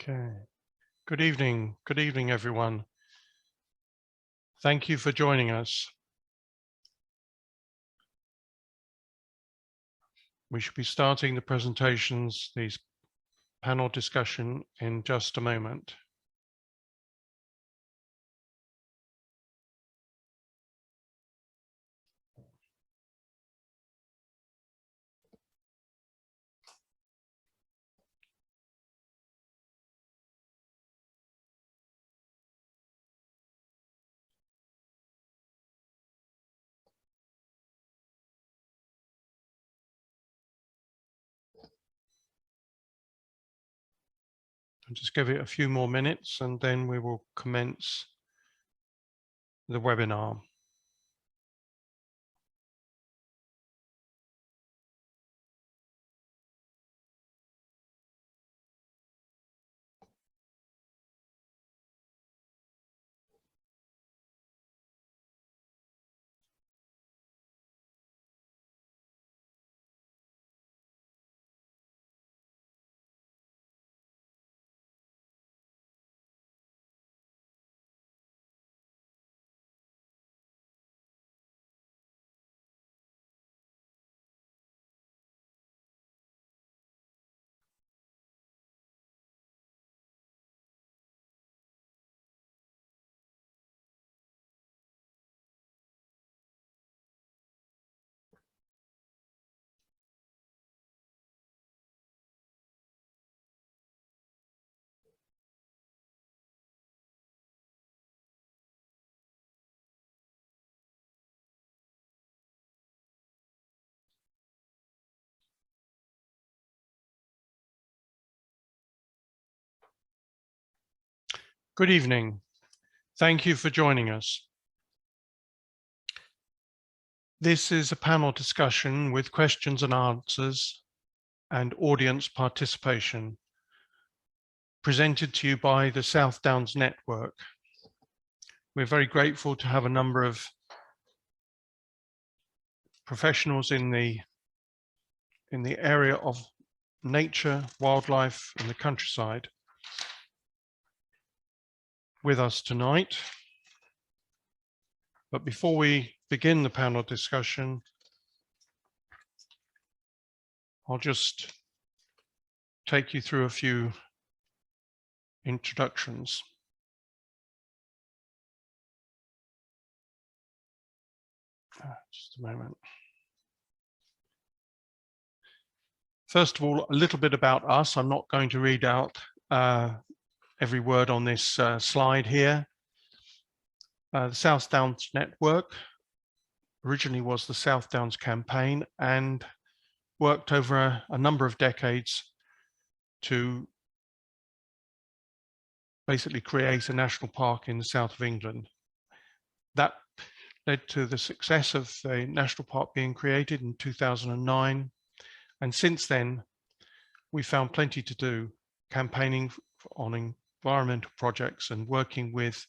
Okay. Good evening, everyone. Thank you for joining us. We should be starting the presentations, these panel discussion in just a moment. I'll just give it a few more minutes and then we will commence the webinar. Good evening. Thank you for joining us. This is a panel discussion with questions and answers and audience participation presented to you by the South Downs Network. We're very grateful to have a number of professionals in the area of nature, wildlife, and the countryside with us tonight. But before we begin the panel discussion, I'll just take you through a few introductions. Just a moment. First of all, a little bit about us. I'm not going to read out every word on this slide here. The South Downs Network originally was the South Downs Campaign and worked over a number of decades to basically create a national park in the south of England. That led to the success of the national park being created in 2009. And since then, we found plenty to do, campaigning on environmental projects and working with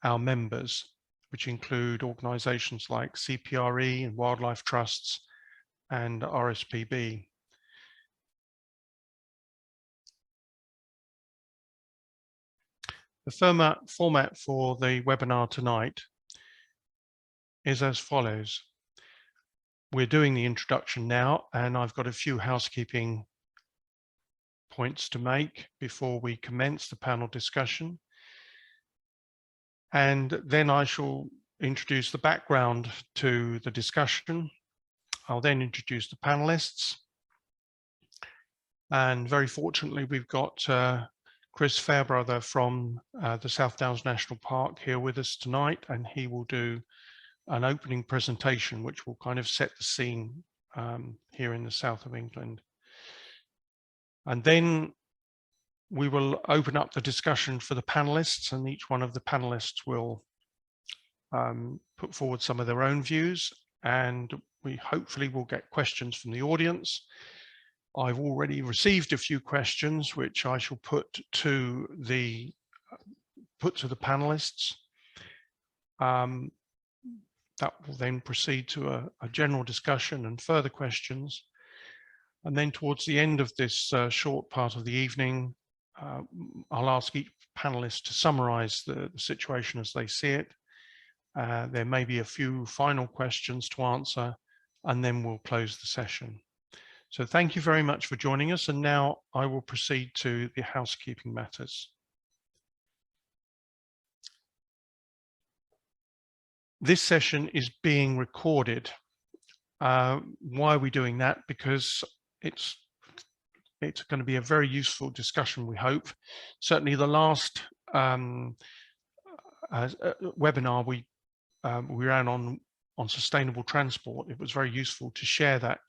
our members, which include organizations like CPRE and wildlife trusts and RSPB. The format for the webinar tonight is as follows. We're doing the introduction now, and I've got a few housekeeping points to make before we commence the panel discussion. And then I shall introduce the background to the discussion. I'll then introduce the panelists. And very fortunately, we've got Chris Fairbrother from the South Downs National Park here with us tonight, and he will do an opening presentation which will kind of set the scene here in the south of England. And then we will open up the discussion for the panelists, and each one of the panelists will put forward some of their own views, and we hopefully will get questions from the audience. I've already received a few questions which I shall put to the panelists. That will then proceed to a general discussion and further questions. And then towards the end of this short part of the evening, I'll ask each panelist to summarize the situation as they see it. There may be a few final questions to answer, and then we'll close the session. So thank you very much for joining us. And now I will proceed to the housekeeping matters. This session is being recorded. Why are we doing that? Because it's going to be a very useful discussion, we hope. Certainly the last webinar we ran on sustainable transport, it was very useful to share that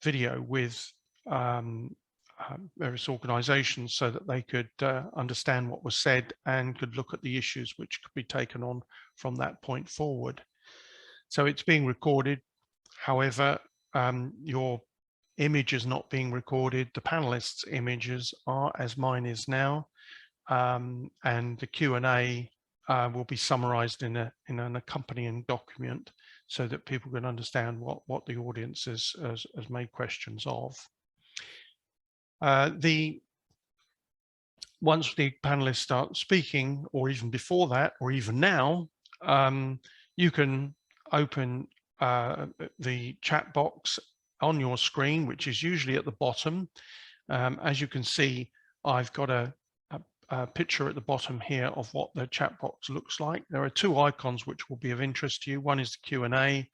video with various organizations so that they could understand what was said and could look at the issues which could be taken on from that point forward. So it's being recorded. However, your image is not being recorded. The panelists' images are, as mine is now, and the Q&A will be summarized in an accompanying document so that people can understand what the audience has made questions of. Once the panelists start speaking, or even before that, or even now, you can open the chat box on your screen, which is usually at the bottom. As you can see, I've got a picture at the bottom here of what the chat box looks like. There are two icons which will be of interest to you. One is the Q&A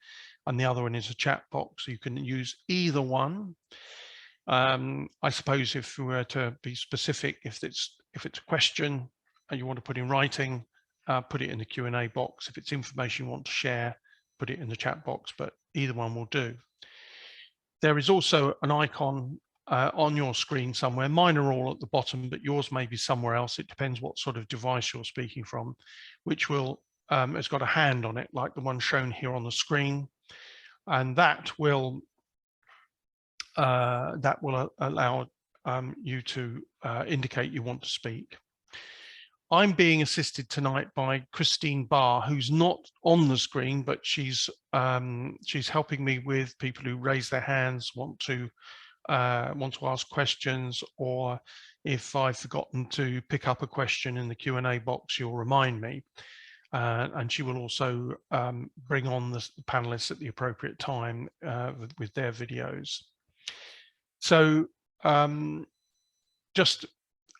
and the other one is a chat box. You can use either one. I suppose if we were to be specific, if it's a question and you want to put in writing, put it in the Q&A box. If it's information you want to share, put it in the chat box, but either one will do. There is also an icon on your screen somewhere. Mine are all at the bottom, but yours may be somewhere else. It depends what sort of device you're speaking from, which will has got a hand on it, like the one shown here on the screen, and that will allow you to indicate you want to speak. I'm being assisted tonight by Christine Barr, who's not on the screen, but she's helping me with people who raise their hands, want to ask questions, or if I've forgotten to pick up a question in the Q&A box, she'll remind me. And she will also bring on the panelists at the appropriate time with their videos. So just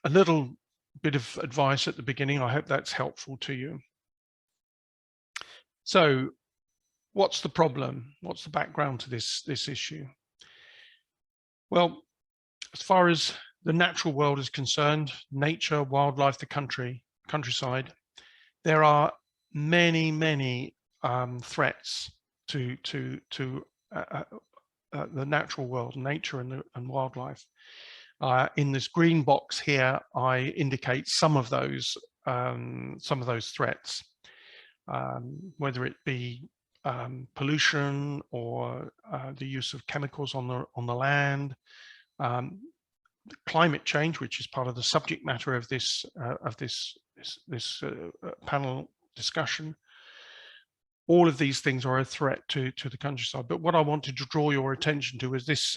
a little bit of advice at the beginning. I hope that's helpful to you. So what's the problem? What's the background to this issue? Well, as far as the natural world is concerned, nature, wildlife, the countryside, there are many threats to the natural world, nature and wildlife. In this green box here, I indicate some of those threats, whether it be pollution or the use of chemicals on the land, climate change, which is part of the subject matter of this panel discussion. All of these things are a threat to the countryside. But what I wanted to draw your attention to is this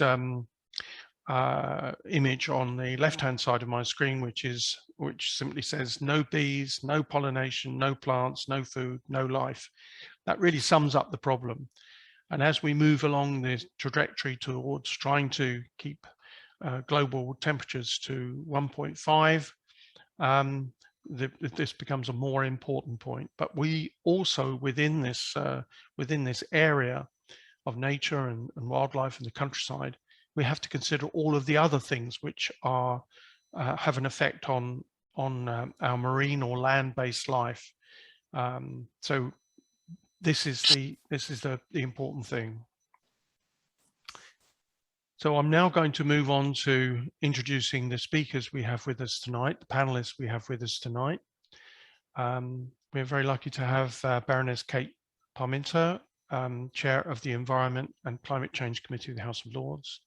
image on the left-hand side of my screen, which simply says no bees, no pollination, no plants, no food, no life. That really sums up the problem. And as we move along the trajectory towards trying to keep global temperatures to 1.5, this becomes a more important point. But we also, within this area of nature and wildlife and the countryside, we have to consider all of the other things which are have an effect on our marine or land-based life. So this is the important thing. So I'm now going to move on to introducing the speakers we have with us tonight, the panelists we have with us tonight. We're very lucky to have Baroness Kate Parminter, Chair of the Environment and Climate Change Committee of the House of Lords.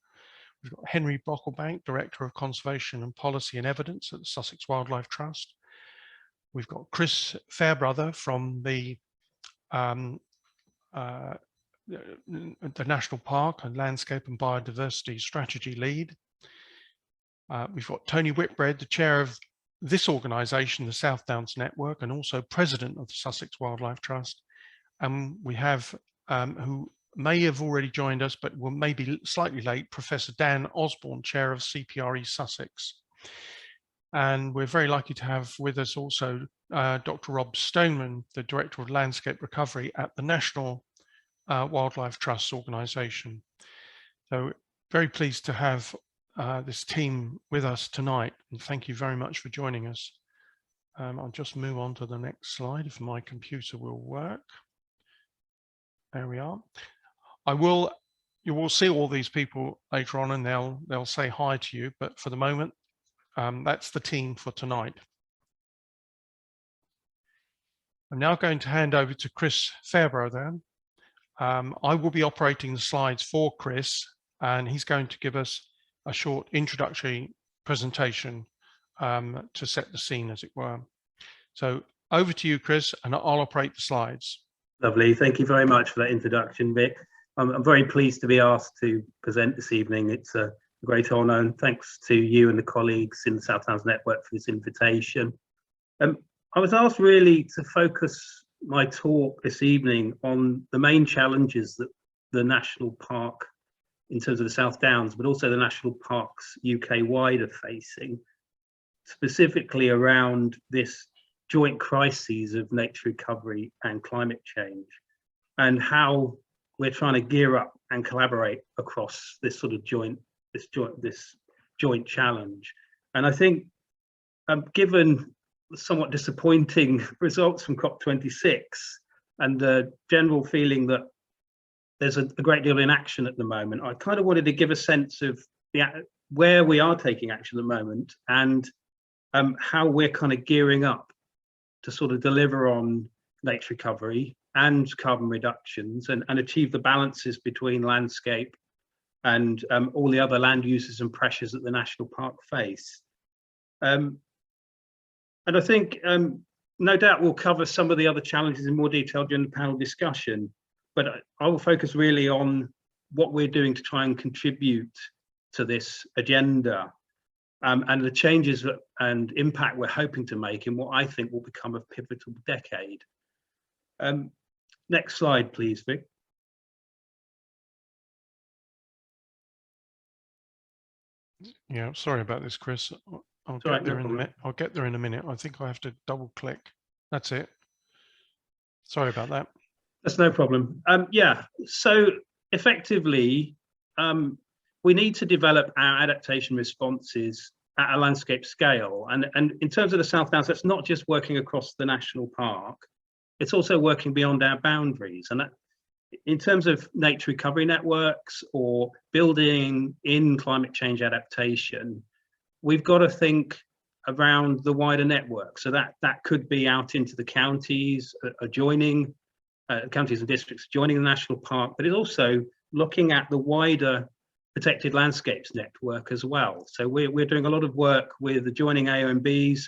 We've got Henry Brocklebank, Director of Conservation and Policy and Evidence at the Sussex Wildlife Trust. We've got Chris Fairbrother from the National Park and Landscape and Biodiversity Strategy Lead. We've got Tony Whitbread, the chair of this organisation, the South Downs Network, and also president of the Sussex Wildlife Trust. And we have, who may have already joined us, but will maybe slightly late, Professor Dan Osborne, chair of CPRE Sussex. And we're very lucky to have with us also Dr. Rob Stoneman, the Director of Landscape Recovery at the National Wildlife Trust organisation. So very pleased to have this team with us tonight, and thank you very much for joining us. I'll just move on to the next slide if my computer will work. There we are. You will see all these people later on, and they'll say hi to you, but for the moment, that's the team for tonight. I'm now going to hand over to Chris Fairborough then. I will be operating the slides for Chris, and he's going to give us a short introductory presentation to set the scene, as it were. So over to you, Chris, and I'll operate the slides. Lovely. Thank you very much for that introduction, Vic. I'm very pleased to be asked to present this evening. It's a great honour, and thanks to you and the colleagues in the South Downs Network for this invitation. I was asked really to focus my talk this evening on the main challenges that the National Park, in terms of the South Downs, but also the National Parks UK-wide are facing, specifically around this joint crises of nature recovery and climate change, and how we're trying to gear up and collaborate across this sort of joint challenge. And I think, given the somewhat disappointing results from COP26 and the general feeling that there's a great deal of inaction at the moment, I kind of wanted to give a sense of where we are taking action at the moment, and how we're kind of gearing up to sort of deliver on nature recovery and carbon reductions, and achieve the balances between landscape and all the other land uses and pressures that the national park face. And I think no doubt we'll cover some of the other challenges in more detail during the panel discussion, but I will focus really on what we're doing to try and contribute to this agenda, and the changes and impact we're hoping to make in what I think will become a pivotal decade. Next slide, please, Vic. Yeah, sorry about this, Chris. I'll get there in a minute. I'll get there in a minute. I think I have to double click. That's it. Sorry about that. That's no problem. Yeah, so effectively, we need to develop our adaptation responses at a landscape scale. And in terms of the South Downs, that's not just working across the national park, it's also working beyond our boundaries. And that, in terms of nature recovery networks or building in climate change adaptation, we've got to think around the wider network. So that could be out into the counties adjoining, counties and districts adjoining the national park, but it's also looking at the wider protected landscapes network as well. So we're doing a lot of work with adjoining AONBs,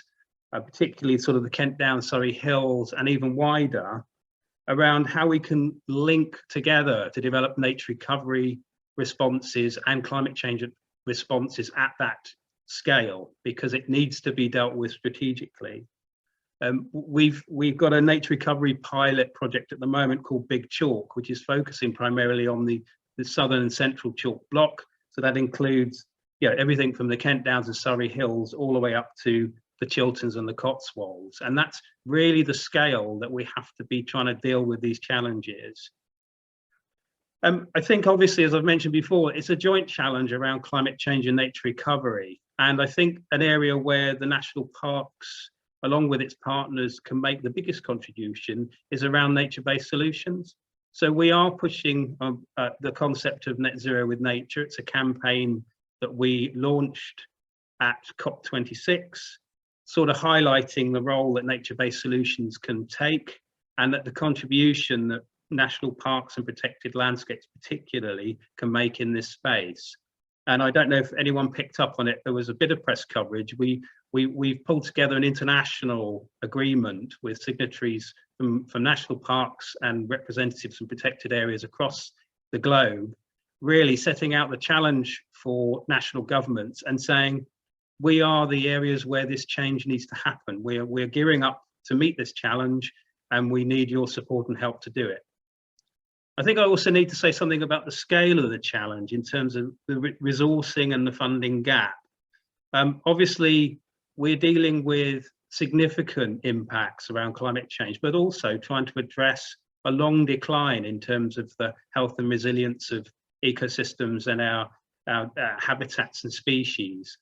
particularly sort of the Kent Downs, Surrey Hills, and even wider, around how we can link together to develop nature recovery responses and climate change responses at that scale, because it needs to be dealt with strategically. We've got a nature recovery pilot project at the moment called Big Chalk, which is focusing primarily on the southern and central chalk block. So that includes, everything from the Kent Downs and Surrey Hills all the way up to the Chilterns and the Cotswolds. And that's really the scale that we have to be trying to deal with these challenges. I think, obviously, as I've mentioned before, it's a joint challenge around climate change and nature recovery. And I think an area where the national parks, along with its partners, can make the biggest contribution is around nature-based solutions. So we are pushing the concept of net zero with nature. It's a campaign that we launched at COP26, sort of highlighting the role that nature-based solutions can take, and that the contribution that national parks and protected landscapes particularly can make in this space. And I don't know if anyone picked up on it, there was a bit of press coverage. We've pulled together an international agreement with signatories from national parks and representatives from protected areas across the globe, really setting out the challenge for national governments and saying, we are the areas where this change needs to happen. We're gearing up to meet this challenge, and we need your support and help to do it. I think I also need to say something about the scale of the challenge in terms of the resourcing and the funding gap. Obviously, we're dealing with significant impacts around climate change, but also trying to address a long decline in terms of the health and resilience of ecosystems and our habitats and species.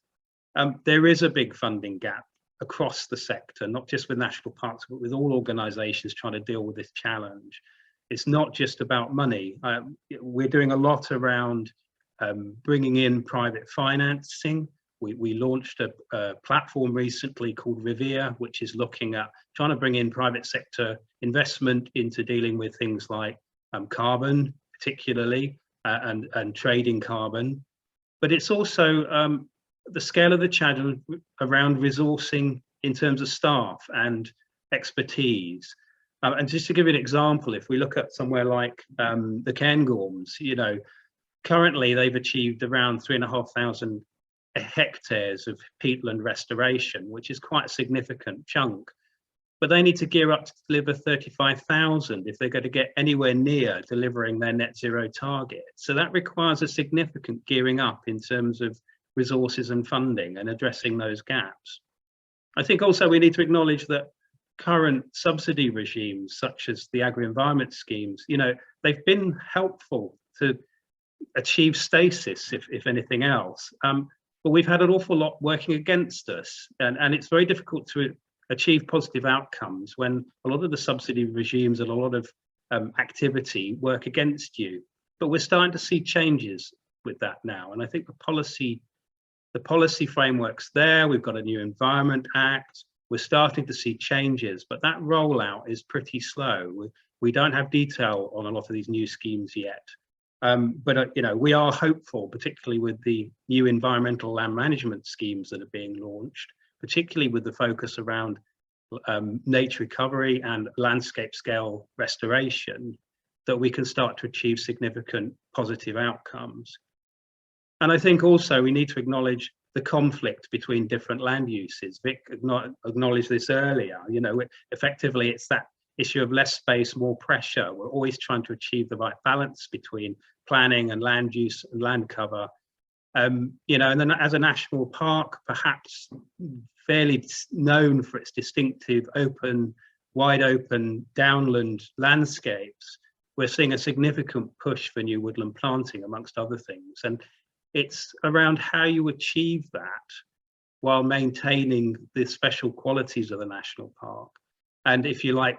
There is a big funding gap across the sector, not just with national parks, but with all organisations trying to deal with this challenge. It's not just about money. We're doing a lot around bringing in private financing. We launched a platform recently called Revere, which is looking at trying to bring in private sector investment into dealing with things like carbon, particularly, and trading carbon. But it's also the scale of the challenge around resourcing in terms of staff and expertise. And just to give you an example, if we look at somewhere like the Cairngorms, you know, currently they've achieved around 3,500 hectares of peatland restoration, which is quite a significant chunk. But they need to gear up to deliver 35,000 if they're going to get anywhere near delivering their net zero target. So that requires a significant gearing up in terms of resources and funding and addressing those gaps. I think also we need to acknowledge that current subsidy regimes, such as the agri-environment schemes, you know, they've been helpful to achieve stasis, if anything else. But we've had an awful lot working against us, and it's very difficult to achieve positive outcomes when a lot of the subsidy regimes and a lot of activity work against you. But we're starting to see changes with that now, and I think the policy framework's there. We've got a new Environment Act. We're starting to see changes, but that rollout is pretty slow. We don't have detail on a lot of these new schemes yet. But you know, we are hopeful, particularly with the new environmental land management schemes that are being launched, particularly with the focus around nature recovery and landscape scale restoration, that we can start to achieve significant positive outcomes. And I think also we need to acknowledge the conflict between different land uses. Vic acknowledged this earlier. You know, effectively it's that issue of less space, more pressure. We're always trying to achieve the right balance between planning and land use and land cover. You know, and then as a national park, perhaps fairly known for its distinctive open, wide open downland landscapes, we're seeing a significant push for new woodland planting, amongst other things. And it's around how you achieve that while maintaining the special qualities of the national park. And if you like,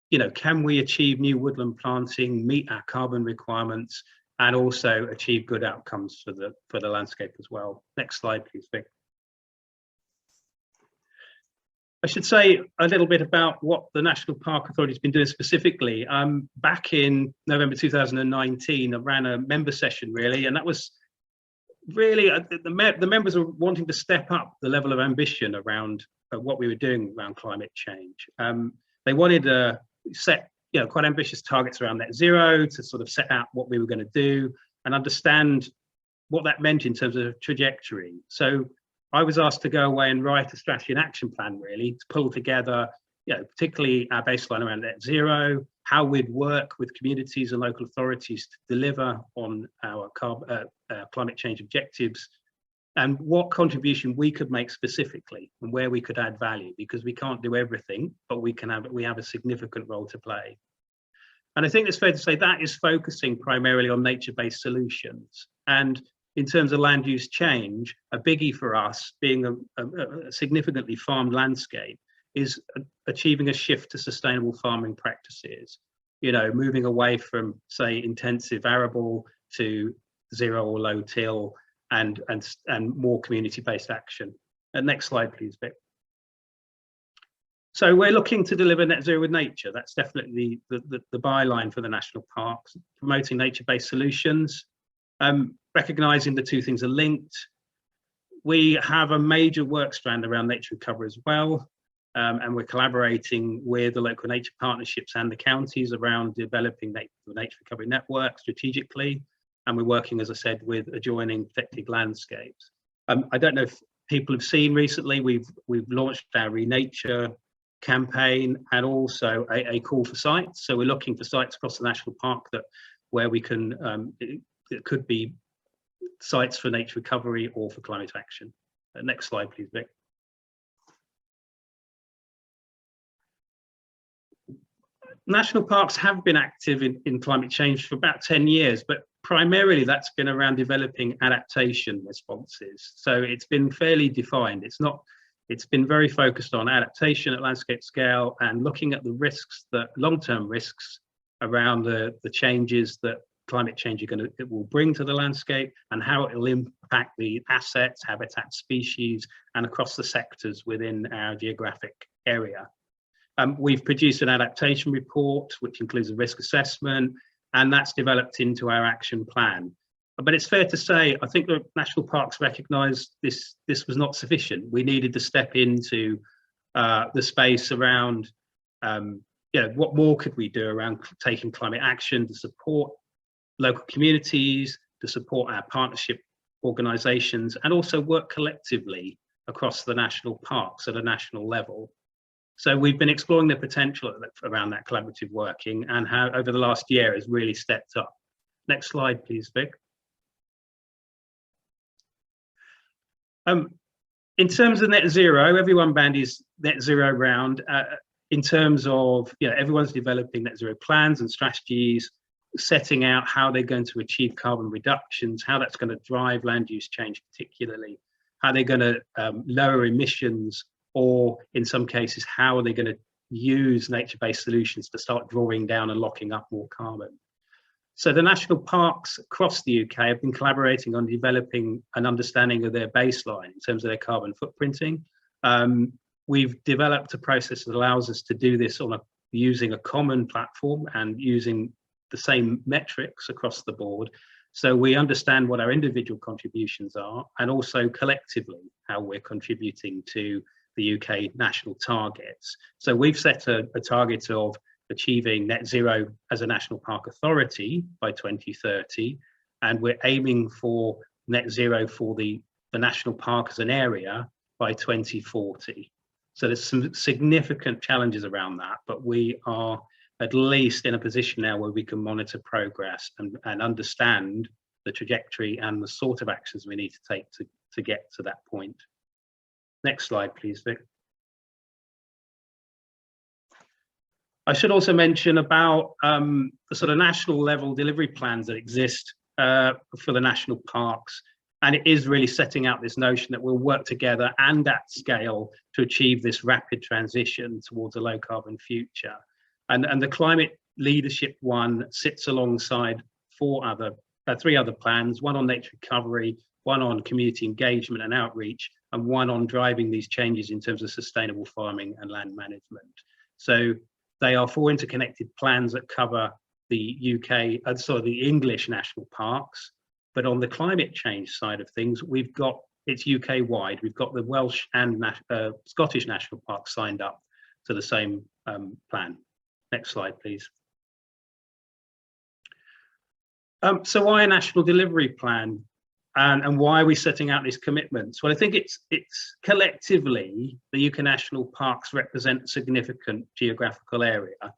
you know, can we achieve new woodland planting, meet our carbon requirements, and also achieve good outcomes for the landscape as well? Next slide, please, Vic. I should say a little bit about what the National Park Authority has been doing specifically. Back in November 2019, I ran a member session, really, and that was really the members were wanting to step up the level of ambition around what we were doing around climate change. They wanted to set, you know, quite ambitious targets around net zero, to sort of set out what we were going to do and understand what that meant in terms of trajectory. So I was asked to go away and write a strategy and action plan, really, to pull together, you know, particularly our baseline around net zero, how we'd work with communities and local authorities to deliver on our climate change objectives, and what contribution we could make specifically and where we could add value, because we can't do everything, but we have a significant role to play. And I think it's fair to say that is focusing primarily on nature-based solutions. And in terms of land use change, a biggie for us, being a significantly farmed landscape, is achieving a shift to sustainable farming practices. You know, moving away from, say, intensive arable to zero or low till, and more community-based action. Next slide, please, Vic. So we're looking to deliver net zero with nature. That's definitely the byline for the national parks, promoting nature-based solutions, recognizing the two things are linked. We have a major work strand around nature recovery as well, and we're collaborating with the local nature partnerships and the counties around developing the nature recovery network strategically. And we're working, as I said, with adjoining protected landscapes. I don't know if people have seen recently, we've launched our Renature campaign and also a call for sites. So we're looking for sites across the national park where we can, it could be sites for nature recovery or for climate action. Next slide, please, Vic. National parks have been active in climate change for about 10 years, but primarily that's been around developing adaptation responses. So it's been fairly defined. It's been very focused on adaptation at landscape scale and looking at the risks, long-term risks around the changes that climate change it will bring to the landscape and how it will impact the assets, habitat, species, and across the sectors within our geographic area. We've produced an adaptation report, which includes a risk assessment, and that's developed into our action plan. But it's fair to say, I think the national parks recognised this was not sufficient. We needed to step into the space around, what more could we do around taking climate action to support local communities, to support our partnership organisations, and also work collectively across the national parks at a national level. So we've been exploring the potential around that collaborative working and how over the last year has really stepped up. Next slide, please, Vic. In terms of net zero, everyone bandies net zero round. In terms of, everyone's developing net zero plans and strategies, setting out how they're going to achieve carbon reductions, how that's going to drive land use change particularly, how they're going to lower emissions, or in some cases, how are they going to use nature-based solutions to start drawing down and locking up more carbon. So the national parks across the UK have been collaborating on developing an understanding of their baseline in terms of their carbon footprinting. We've developed a process that allows us to do this using a common platform and using the same metrics across the board. So we understand what our individual contributions are and also collectively how we're contributing to the UK national targets. So we've set a target of achieving net zero as a national park authority by 2030, and we're aiming for net zero for the national park as an area by 2040. So there's some significant challenges around that, but we are at least in a position now where we can monitor progress and understand the trajectory and the sort of actions we need to take to get to that point. Next slide, please, Vic. I should also mention about the sort of national level delivery plans that exist for the national parks. And it is really setting out this notion that we'll work together and at scale to achieve this rapid transition towards a low carbon future. And the climate leadership one sits alongside three other plans, one on nature recovery, one on community engagement and outreach, and one on driving these changes in terms of sustainable farming and land management. So they are four interconnected plans that cover the the English national parks. But on the climate change side of things, it's UK wide. We've got the Welsh and Scottish national parks signed up to the same plan. Next slide, please. So why a national delivery plan? And why are we setting out these commitments? Well, I think it's collectively, the UK national parks represent a significant geographical area.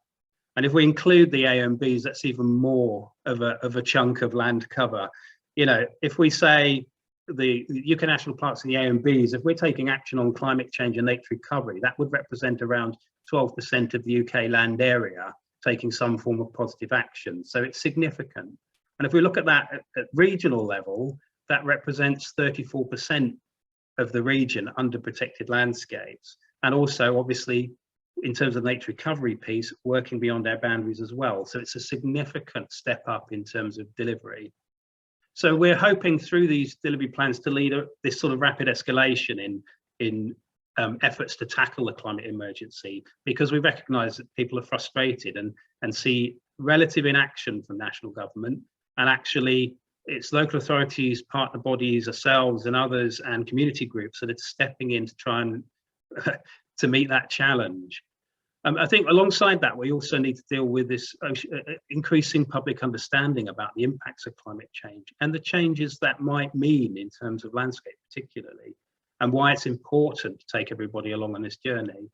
And if we include the AMBs, that's even more of a chunk of land cover. If we say the UK national parks and the AMBs, if we're taking action on climate change and nature recovery, that would represent around 12% of the UK land area taking some form of positive action. So it's significant. And if we look at that at regional level, that represents 34% of the region under protected landscapes. And also, obviously, in terms of nature recovery piece, working beyond our boundaries as well. So it's a significant step up in terms of delivery. So we're hoping through these delivery plans to lead this sort of rapid escalation in efforts to tackle the climate emergency, because we recognise that people are frustrated and see relative inaction from national government, and actually it's local authorities, partner bodies, ourselves and others and community groups that are stepping in to try and to meet that challenge. I think alongside that, we also need to deal with this increasing public understanding about the impacts of climate change and the changes that might mean in terms of landscape particularly. and why it's important to take everybody along on this journey.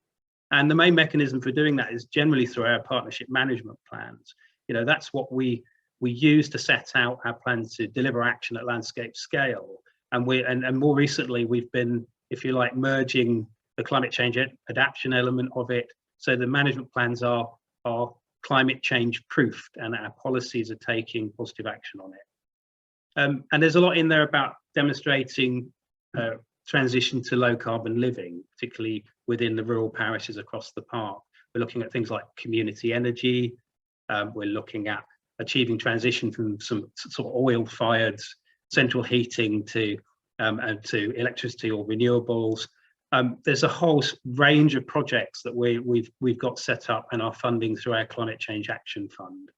And the main mechanism for doing that is generally through our partnership management plans. You know, that's what we use to set out our plans to deliver action at landscape scale. And more recently, we've been, if you like, merging the climate change adaptation element of it. So the management plans are climate change proofed, and our policies are taking positive action on it. And there's a lot in there about demonstrating transition to low carbon living, particularly within the rural parishes across the park. We're looking at things like community energy. We're looking at achieving transition from some sort of oil-fired central heating to electricity or renewables. There's a whole range of projects that we've got set up and are funding through our Climate Change Action Fund.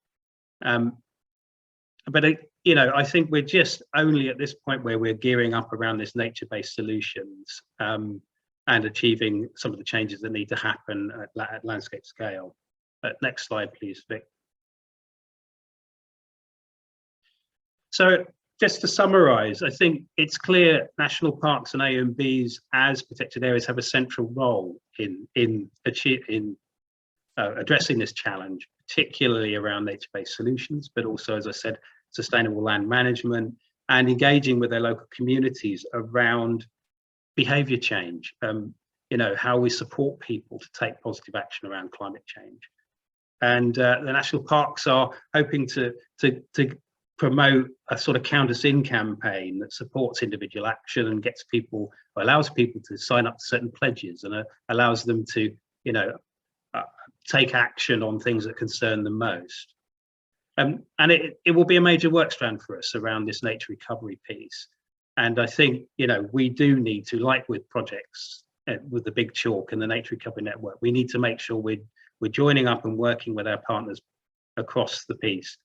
But you know, I think we're just only at this point where we're gearing up around this nature-based solutions and achieving some of the changes that need to happen at landscape scale. Next slide, please, Vic. So just to summarize, I think it's clear national parks and AMBs as protected areas have a central role in addressing this challenge, particularly around nature-based solutions, but also, as I said, sustainable land management and engaging with their local communities around behavior change, you know, how we support people to take positive action around climate change. And the national parks are hoping to promote a sort of count us in campaign that supports individual action and gets people, or allows people to sign up to certain pledges and allows them to, you know, take action on things that concern them most. And it will be a major work strand for us around this nature recovery piece. And I think, you know, we do need to, like with projects with the Big Chalk and the Nature Recovery Network, we need to make sure we're joining up and working with our partners across the piece.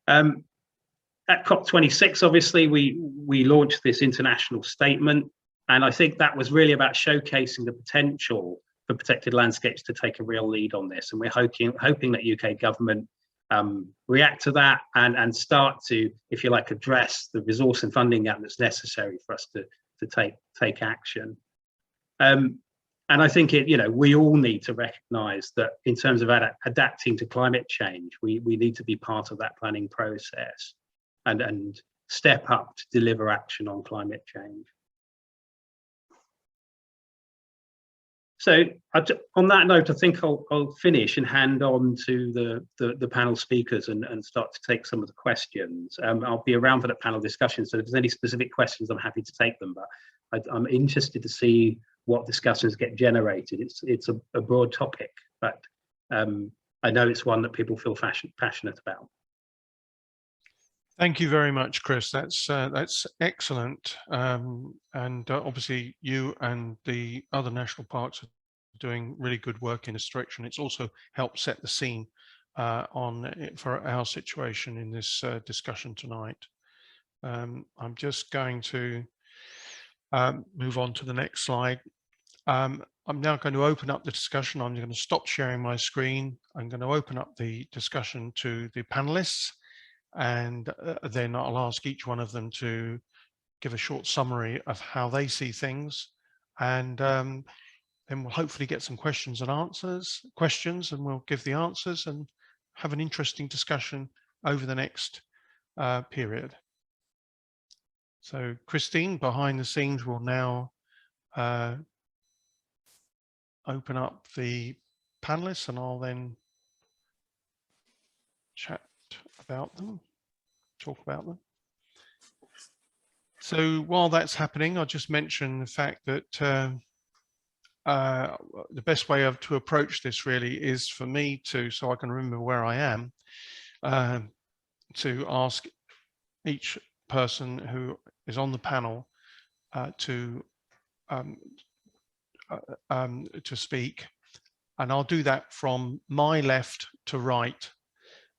At COP26, obviously, we launched this international statement, and I think that was really about showcasing the potential for protected landscapes to take a real lead on this. And we're hoping that UK government react to that and start to, if you like, address the resource and funding gap that's necessary for us to take action. And I think you know, we all need to recognise that in terms of adapting to climate change, we need to be part of that planning process and step up to deliver action on climate change. So on that note, I think I'll finish and hand on to the panel speakers and start to take some of the questions. I'll be around for the panel discussion, so if there's any specific questions, I'm happy to take them, but I'm interested to see what discussions get generated. It's a broad topic, but I know it's one that people feel passionate about. Thank you very much, Chris. That's excellent. And obviously you and the other national parks are doing really good work in this direction. It's also helped set the scene for our situation in this discussion tonight. I'm just going to move on to the next slide. I'm now going to open up the discussion. I'm going to stop sharing my screen. I'm going to open up the discussion to the panelists, and then I'll ask each one of them to give a short summary of how they see things, and then we'll hopefully get some questions, and we'll give the answers and have an interesting discussion over the next period. So Christine, behind the scenes, will now open up the panelists, and I'll then chat about them, talk about them. So while that's happening, I'll just mention the fact that the best way to approach this really is for me to, so I can remember where I am, to ask each person who is on the panel to speak, and I'll do that from my left to right,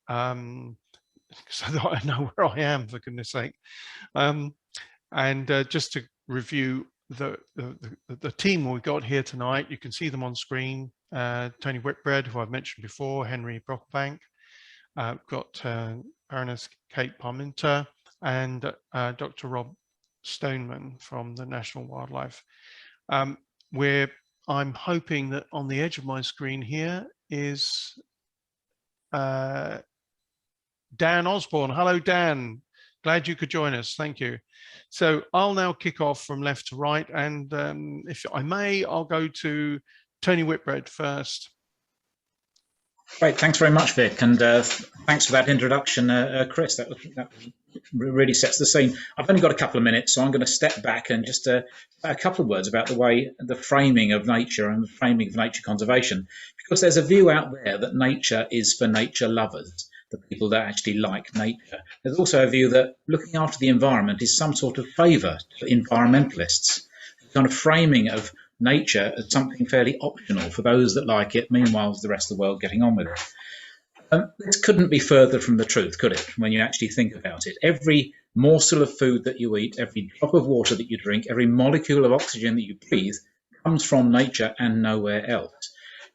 so that I know where I am, for goodness sake. And just to review the team we've got here tonight, you can see them on screen. Tony Whitbread, who I've mentioned before, Henry Brockbank, got Baroness Kate Parminter, and Dr. Rob Stoneman from the National Wildlife. Where I'm hoping that on the edge of my screen here is Dan Osborne. Hello, Dan. Glad you could join us. Thank you. So I'll now kick off from left to right. And if I may, I'll go to Tony Whitbread first. Great, thanks very much, Vic, and thanks for that introduction, Chris. That really sets the scene. I've only got a couple of minutes, so I'm going to step back and just a couple of words about the framing of nature and the framing of nature conservation, because there's a view out there that nature is for nature lovers, the people that actually like nature. There's also a view that looking after the environment is some sort of favour to environmentalists, the kind of framing of nature as something fairly optional for those that like it, meanwhile the rest of the world getting on with it. This couldn't be further from the truth, could it, when you actually think about it? Every morsel of food that you eat, every drop of water that you drink, every molecule of oxygen that you breathe comes from nature and nowhere else.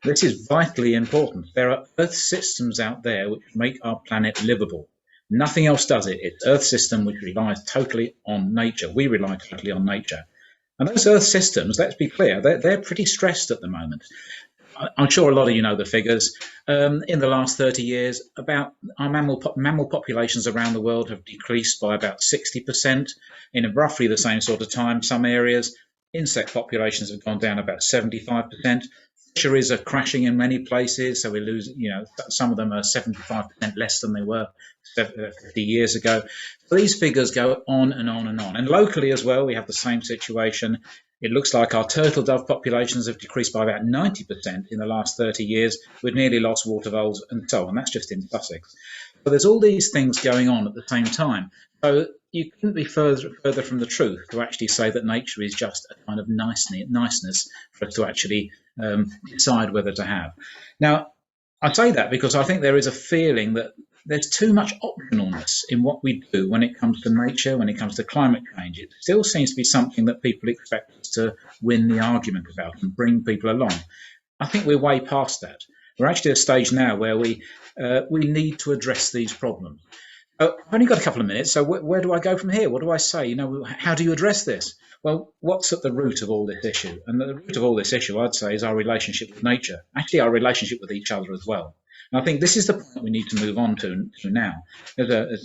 This is vitally important. There are Earth systems out there which make our planet livable. Nothing else does it. It's Earth system which relies totally on nature. We rely totally on nature. And those Earth systems, let's be clear, they're pretty stressed at the moment. I'm sure a lot of you know the figures. In the last 30 years, about our mammal populations around the world have decreased by about 60% in roughly the same sort of time. Some areas, insect populations have gone down about 75%. Fisheries are crashing in many places, so we lose, some of them are 75% less than they were 50 years ago. So these figures go on and on and on. And locally as well, we have the same situation. It looks like our turtle dove populations have decreased by about 90% in the last 30 years. We've nearly lost water voles and so on. That's just in Sussex. But there's all these things going on at the same time. So you couldn't be further from the truth to actually say that nature is just a kind of niceness for us to actually decide whether to have. Now, I say that because I think there is a feeling that there's too much optionalness in what we do when it comes to nature, when it comes to climate change. It still seems to be something that people expect us to win the argument about and bring people along. I think we're way past that. We're actually at a stage now where we need to address these problems. I've only got a couple of minutes, so where do I go from here? What do I say? How do you address this? Well, what's at the root of all this issue? And the root of all this issue, I'd say, is our relationship with nature, actually our relationship with each other as well. And I think this is the point we need to move on to now. As a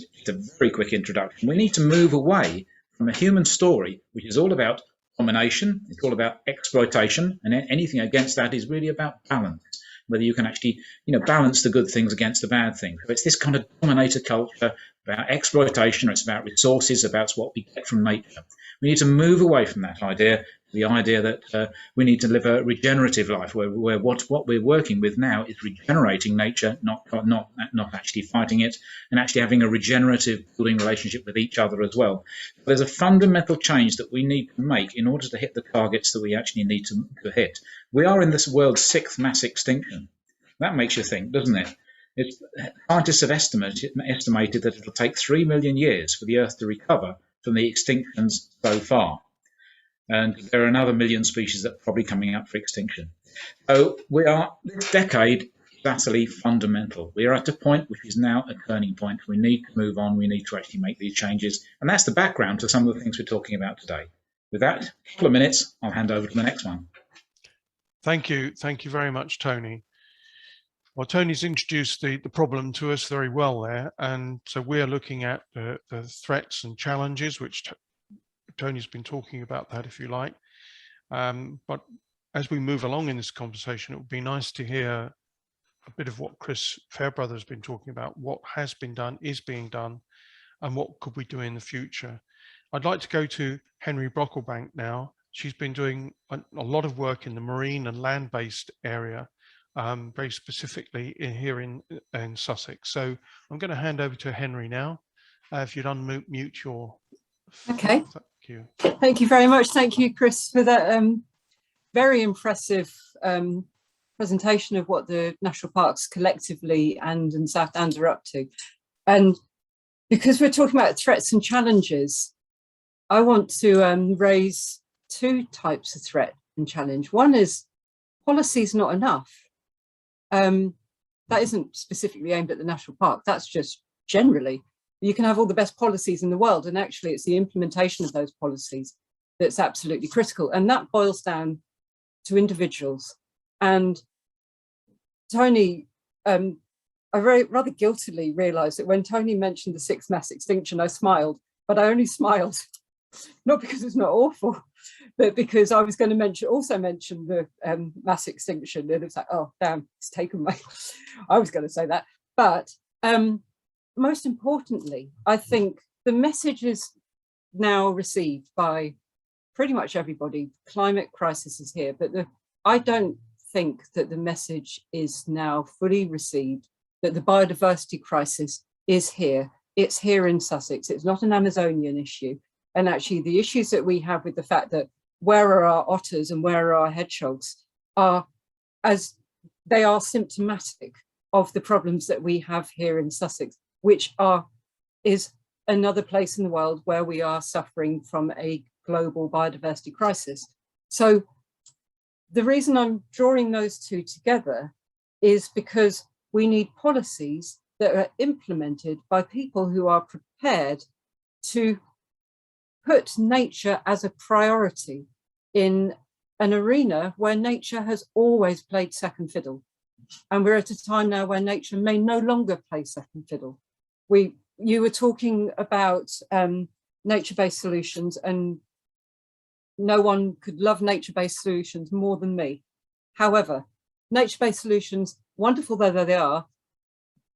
very quick introduction, we need to move away from a human story, which is all about domination, it's all about exploitation, and anything against that is really about balance. Whether you can actually, balance the good things against the bad things. So it's this kind of dominator culture about exploitation, it's about resources, about what we get from nature. We need to move away from that idea, the idea that we need to live a regenerative life, where what we're working with now is regenerating nature, not actually fighting it, and actually having a regenerative building relationship with each other as well. There's a fundamental change that we need to make in order to hit the targets that we actually need to hit. We are in this world's 6th mass extinction. That makes you think, doesn't it? Scientists have estimated that it'll take 3 million years for the Earth to recover from the extinctions so far. And there are another million species that are probably coming up for extinction. So this decade is utterly fundamental. We are at a point which is now a turning point. We need to move on. We need to actually make these changes. And that's the background to some of the things we're talking about today. With that, a couple of minutes, I'll hand over to the next one. Thank you. Thank you very much, Tony. Well, Tony's introduced the problem to us very well there. And so we're looking at the threats and challenges, which Tony's been talking about that, if you like. But as we move along in this conversation, it would be nice to hear a bit of what Chris Fairbrother has been talking about, what has been done, is being done, and what could we do in the future. I'd like to go to Henry Brocklebank now. She's been doing a lot of work in the marine and land-based area, very specifically here in Sussex. So I'm going to hand over to Henry now. If you'd unmute your... Okay. Thank you. Thank you very much. Thank you, Chris, for that very impressive presentation of what the national parks collectively and in South Downs are up to. And because we're talking about threats and challenges, I want to raise 2 types of threat and challenge. One is policy is not enough. That isn't specifically aimed at the national park. That's just generally. You can have all the best policies in the world, and actually it's the implementation of those policies that's absolutely critical. And that boils down to individuals. And Tony, I rather guiltily realized that when Tony mentioned the sixth mass extinction, I smiled, but I only smiled, not because it's not awful, but because I was going to also mention the mass extinction. And it's like, oh, damn, it's taken my, I was going to say that. But most importantly, I think the message is now received by pretty much everybody. Climate crisis is here, but I don't think that the message is now fully received, that the biodiversity crisis is here. It's here in Sussex. It's not an Amazonian issue. And actually the issues that we have with the fact that where are our otters and where are our hedgehogs they are symptomatic of the problems that we have here in Sussex, which is another place in the world where we are suffering from a global biodiversity crisis. So the reason I'm drawing those two together is because we need policies that are implemented by people who are prepared to put nature as a priority in an arena where nature has always played second fiddle. And we're at a time now where nature may no longer play second fiddle. You were talking about nature-based solutions, and no one could love nature-based solutions more than me. However, nature-based solutions, wonderful though they are,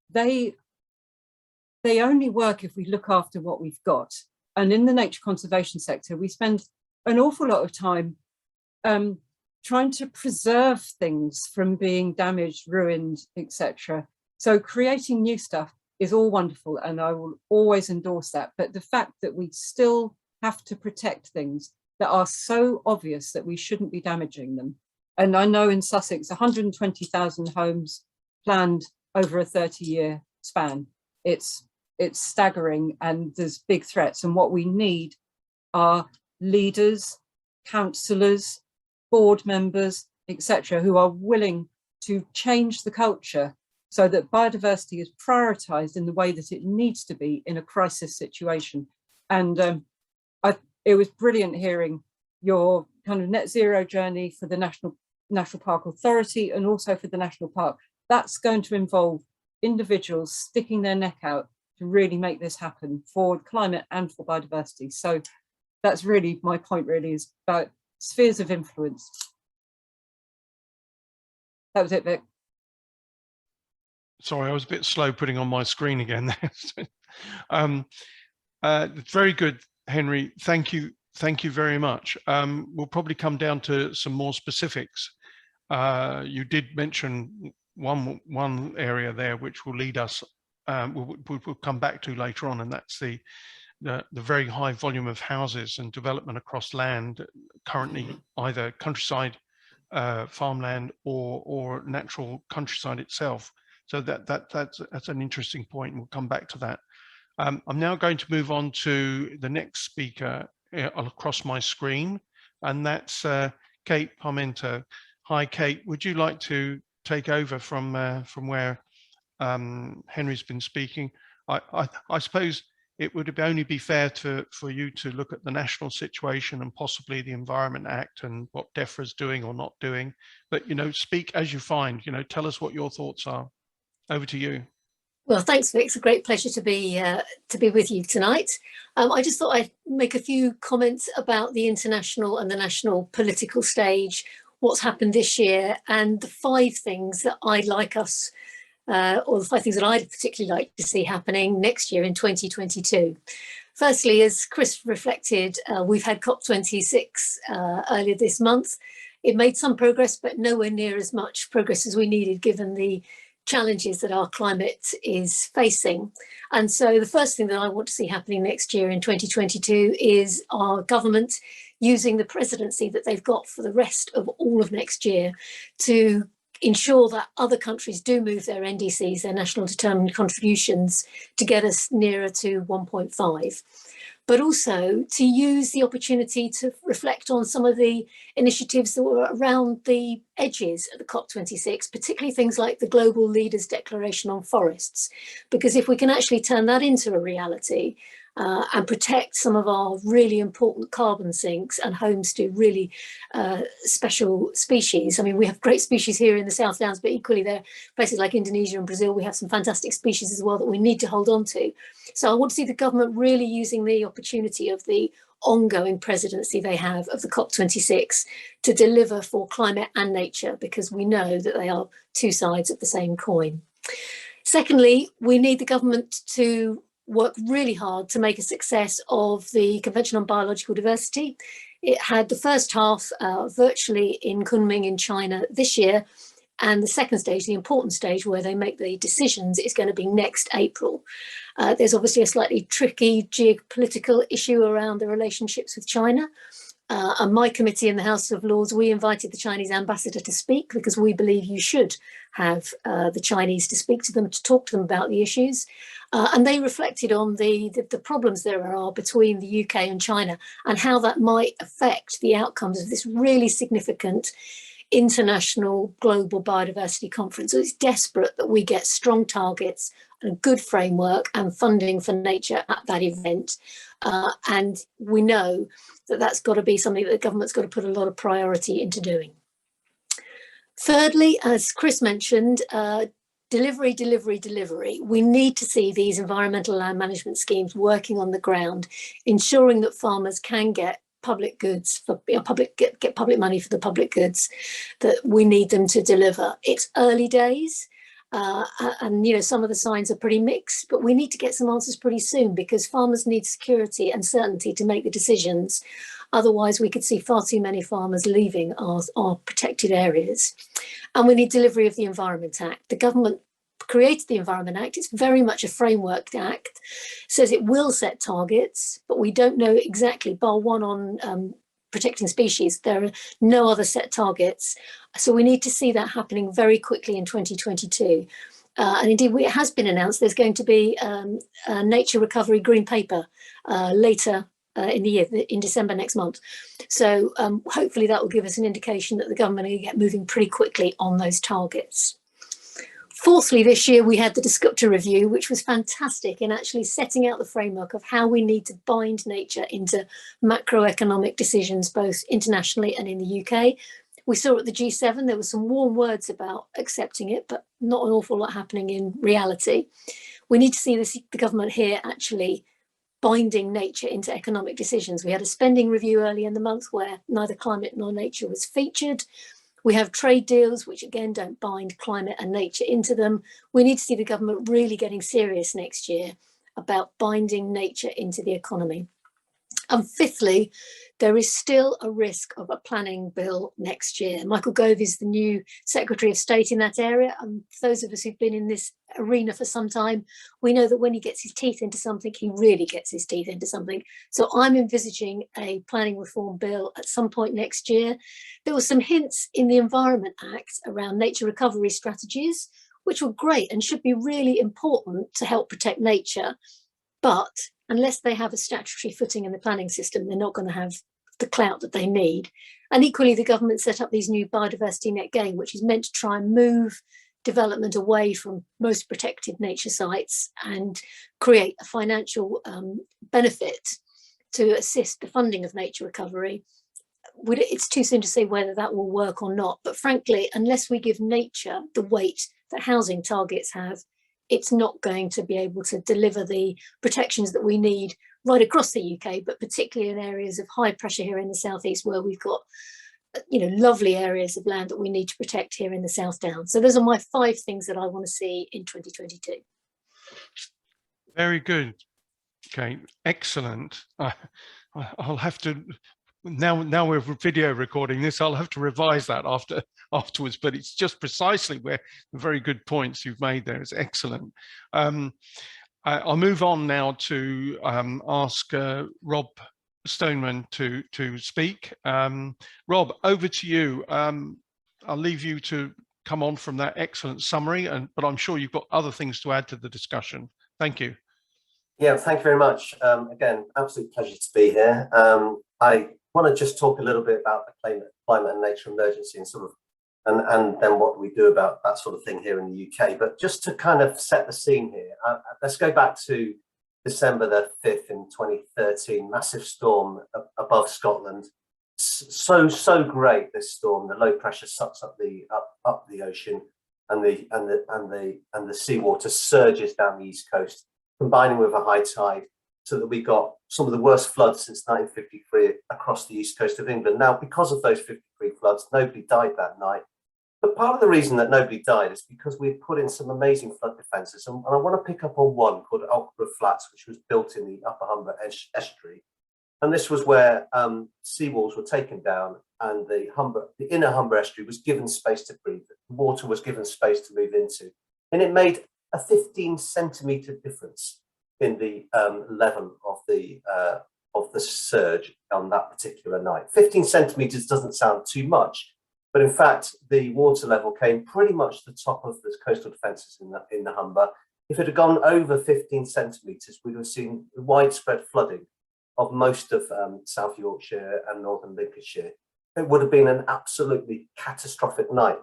they only work if we look after what we've got. And in the nature conservation sector, we spend an awful lot of time trying to preserve things from being damaged, ruined, etc. So creating new stuff is all wonderful, and I will always endorse that. But the fact that we still have to protect things that are so obvious that we shouldn't be damaging them. And I know in Sussex, 120,000 homes planned over a 30-year span. It's staggering, and there's big threats. And what we need are leaders, councillors, board members, etc., who are willing to change the culture so that biodiversity is prioritised in the way that it needs to be in a crisis situation. And it was brilliant hearing your kind of net zero journey for the National Park Authority and also for the National Park. That's going to involve individuals sticking their neck out to really make this happen for climate and for biodiversity. So that's really my point, really, is about spheres of influence. That was it, Vic. Sorry, I was a bit slow putting on my screen again. Very good, Henry. Thank you very much. We'll probably come down to some more specifics. You did mention one area there which will lead us, we'll come back to later on, and that's the very high volume of houses and development across land, currently either countryside, farmland, or natural countryside itself. So that's an interesting point, and we'll come back to that. I'm now going to move on to the next speaker across my screen, and that's Kate Parmenter. Hi, Kate. Would you like to take over from where Henry's been speaking? I suppose it would only be fair for you to look at the national situation and possibly the Environment Act and what DEFRA's doing or not doing. But speak as you find. Tell us what your thoughts are. Over to you. Well, thanks, Vic. It's a great pleasure to be with you tonight. I just thought I'd make a few comments about the international and the national political stage, what's happened this year, and the 5 things that I'd like us, or the 5 things that I'd particularly like to see happening next year in 2022. Firstly, as Chris reflected, we've had COP26 earlier this month. It made some progress, but nowhere near as much progress as we needed, given the challenges that our climate is facing. And so the first thing that I want to see happening next year in 2022 is our government using the presidency that they've got for the rest of all of next year to ensure that other countries do move their NDCs, their national determined contributions, to get us nearer to 1.5. but also to use the opportunity to reflect on some of the initiatives that were around the edges of the COP26, particularly things like the Global Leaders Declaration on Forests, because if we can actually turn that into a reality, and protect some of our really important carbon sinks and homes to really special species. I mean, we have great species here in the South Downs, but equally there are places like Indonesia and Brazil, we have some fantastic species as well that we need to hold on to. So I want to see the government really using the opportunity of the ongoing presidency they have of the COP26 to deliver for climate and nature, because we know that they are two sides of the same coin. Secondly, we need the government to work really hard to make a success of the Convention on Biological Diversity. It had the first half virtually in Kunming in China this year, and the second stage, the important stage where they make the decisions, is going to be next April. There's obviously a slightly tricky geopolitical issue around the relationships with China. And my committee in the House of Lords, we invited the Chinese ambassador to speak because we believe you should have the Chinese to speak to them, to talk to them about the issues. And they reflected on the problems there are between the UK and China and how that might affect the outcomes of this really significant international global biodiversity conference. So it's desperate that we get strong targets and a good framework and funding for nature at that event. And we know that that's got to be something that the government's got to put a lot of priority into doing. Thirdly, as Chris mentioned, delivery. We need to see these environmental land management schemes working on the ground, ensuring that farmers can get public goods for get public money for the public goods that we need them to deliver. It's early days. And you know, some of the signs are pretty mixed, but we need to get some answers pretty soon because farmers need security and certainty to make the decisions. Otherwise, we could see far too many farmers leaving our protected areas. And we need delivery of the Environment Act. The government created the Environment Act. It's very much a framework act. It says it will set targets, but we don't know exactly, bar one on protecting species, there are no other set targets. So we need to see that happening very quickly in 2022. And indeed, it has been announced there's going to be a nature recovery green paper later in the year, in December next month. So hopefully that will give us an indication that the government will get moving pretty quickly on those targets. Fourthly, this year we had the Disconnection review, which was fantastic in actually setting out the framework of how we need to bind nature into macroeconomic decisions, both internationally and in the UK. We saw at the G7, there were some warm words about accepting it, but not an awful lot happening in reality. We need to see the government here actually binding nature into economic decisions. We had a spending review early in the month where neither climate nor nature was featured. We have trade deals, which again don't bind climate and nature into them. We need to see the government really getting serious next year about binding nature into the economy. And fifthly, there is still a risk of a planning bill next year. Michael Gove is the new Secretary of State in that area. And those of us who've been in this arena for some time, we know that when he gets his teeth into something, he really gets his teeth into something. So I'm envisaging a planning reform bill at some point next year. There were some hints in the Environment Act around nature recovery strategies, which were great and should be really important to help protect nature. But unless they have a statutory footing in the planning system, they're not going to have the clout that they need. And equally, the government set up these new biodiversity net gain, which is meant to try and move development away from most protected nature sites and create a financial benefit to assist the funding of nature recovery. It's too soon to say whether that will work or not. But frankly, unless we give nature the weight that housing targets have, it's not going to be able to deliver the protections that we need right across the UK, but particularly in areas of high pressure here in the southeast, where we've got, you know, lovely areas of land that we need to protect here in the South Downs. So those are my 5 things that I want to see in 2022. Very good. Okay, excellent. I'll have to, now we're video recording this, I'll have to revise that afterwards, but it's just precisely where the very good points you've made there. It's excellent. I'll move on now to ask Rob Stoneman to speak. Rob, over to you. I'll leave you to come on from that excellent summary, but I'm sure you've got other things to add to the discussion. Thank you. Yeah, thank you very much. Again, absolute pleasure to be here. I want to just talk a little bit about the climate and nature emergency and sort of, and then what we do about that sort of thing here in the UK. But just to kind of set the scene here, let's go back to December the 5th in 2013, massive storm above Scotland. So great, this storm. The low pressure sucks up the ocean, and the seawater surges down the east coast, combining with a high tide, so that we got some of the worst floods since 1953 across the east coast of England. Now, because of those 53 floods, nobody died that night. But part of the reason that nobody died is because we put in some amazing flood defences. And I want to pick up on one called Alkborough Flats, which was built in the Upper Humber estuary. And this was where seawalls were taken down, and the inner Humber estuary was given space to breathe. The water was given space to move into. And it made a 15-centimetre difference in the level of the surge on that particular night. 15 centimetres doesn't sound too much, but in fact, the water level came pretty much to the top of the coastal defences in the Humber. If it had gone over 15 centimetres, we'd have seen widespread flooding of most of South Yorkshire and Northern Lincolnshire. It would have been an absolutely catastrophic night.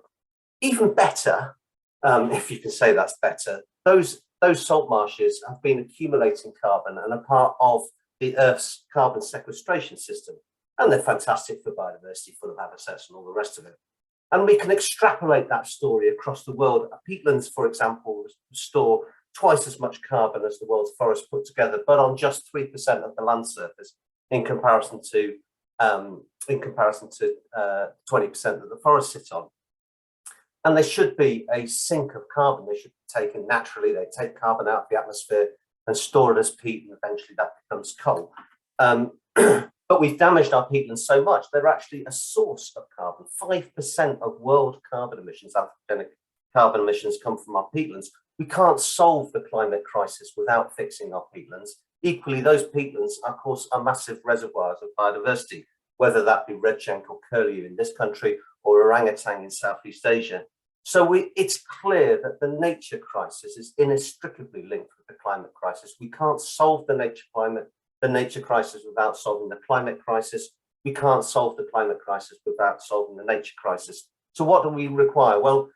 Even better, if you can say that's better, those salt marshes have been accumulating carbon and are part of the Earth's carbon sequestration system. And they're fantastic for biodiversity, full of habitats and all the rest of it. And we can extrapolate that story across the world. Peatlands, for example, store twice as much carbon as the world's forests put together, but on just 3% of the land surface in comparison to 20% that the forests sit on. And there should be a sink of carbon. They should be taken naturally. They take carbon out of the atmosphere and store it as peat, and eventually that becomes coal. But we've damaged our peatlands so much, they're actually a source of carbon. 5% of world carbon emissions, anthropogenic carbon emissions, come from our peatlands. We can't solve the climate crisis without fixing our peatlands. Equally, those peatlands, of course, are massive reservoirs of biodiversity, whether that be redshank or curlew in this country or orangutan in Southeast Asia. So it's clear that the nature crisis is inextricably linked with the climate crisis. We can't solve the nature crisis without solving the climate crisis. We can't solve the climate crisis without solving the nature crisis. So what do we require? Well,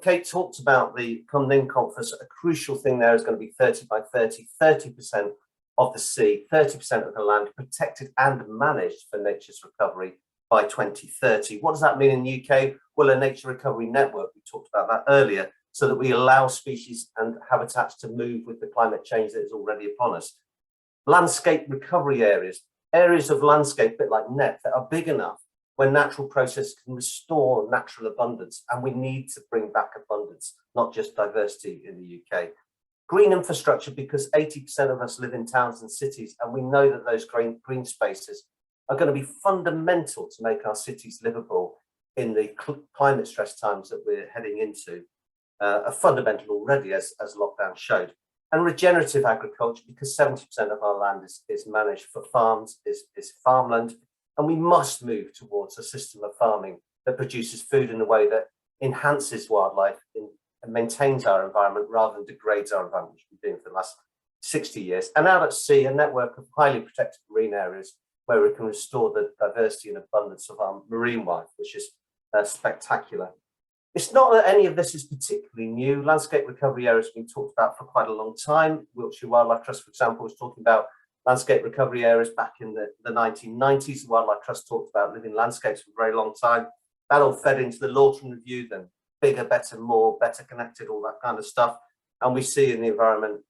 Kate talked about the Cummin Conference. A crucial thing there is going to be 30 by 30, 30% of the sea, 30% of the land protected and managed for nature's recovery by 2030. What does that mean in the UK? Well, a nature recovery network, we talked about that earlier, so that we allow species and habitats to move with the climate change that is already upon us. Landscape recovery areas of landscape, a bit like net, that are big enough where natural processes can restore natural abundance. And we need to bring back abundance, not just diversity in the UK. Green infrastructure, because 80% of us live in towns and cities, and we know that those green spaces are going to be fundamental to make our cities livable in the climate stress times that we're heading into, are fundamental already, as lockdown showed. And regenerative agriculture, because 70% of our land is managed for farms, is farmland, and we must move towards a system of farming that produces food in a way that enhances wildlife and maintains our environment rather than degrades our environment, which we've been doing for the last 60 years. And out at sea, a network of highly protected marine areas where we can restore the diversity and abundance of our marine life, which is spectacular. It's not that any of this is particularly new. Landscape recovery areas have been talked about for quite a long time. Wiltshire Wildlife Trust, for example, was talking about landscape recovery areas back in the 1990s. The Wildlife Trust talked about living landscapes for a very long time. That all fed into the Lawton Review, then bigger, better, more, better connected, all that kind of stuff. And we see in the environment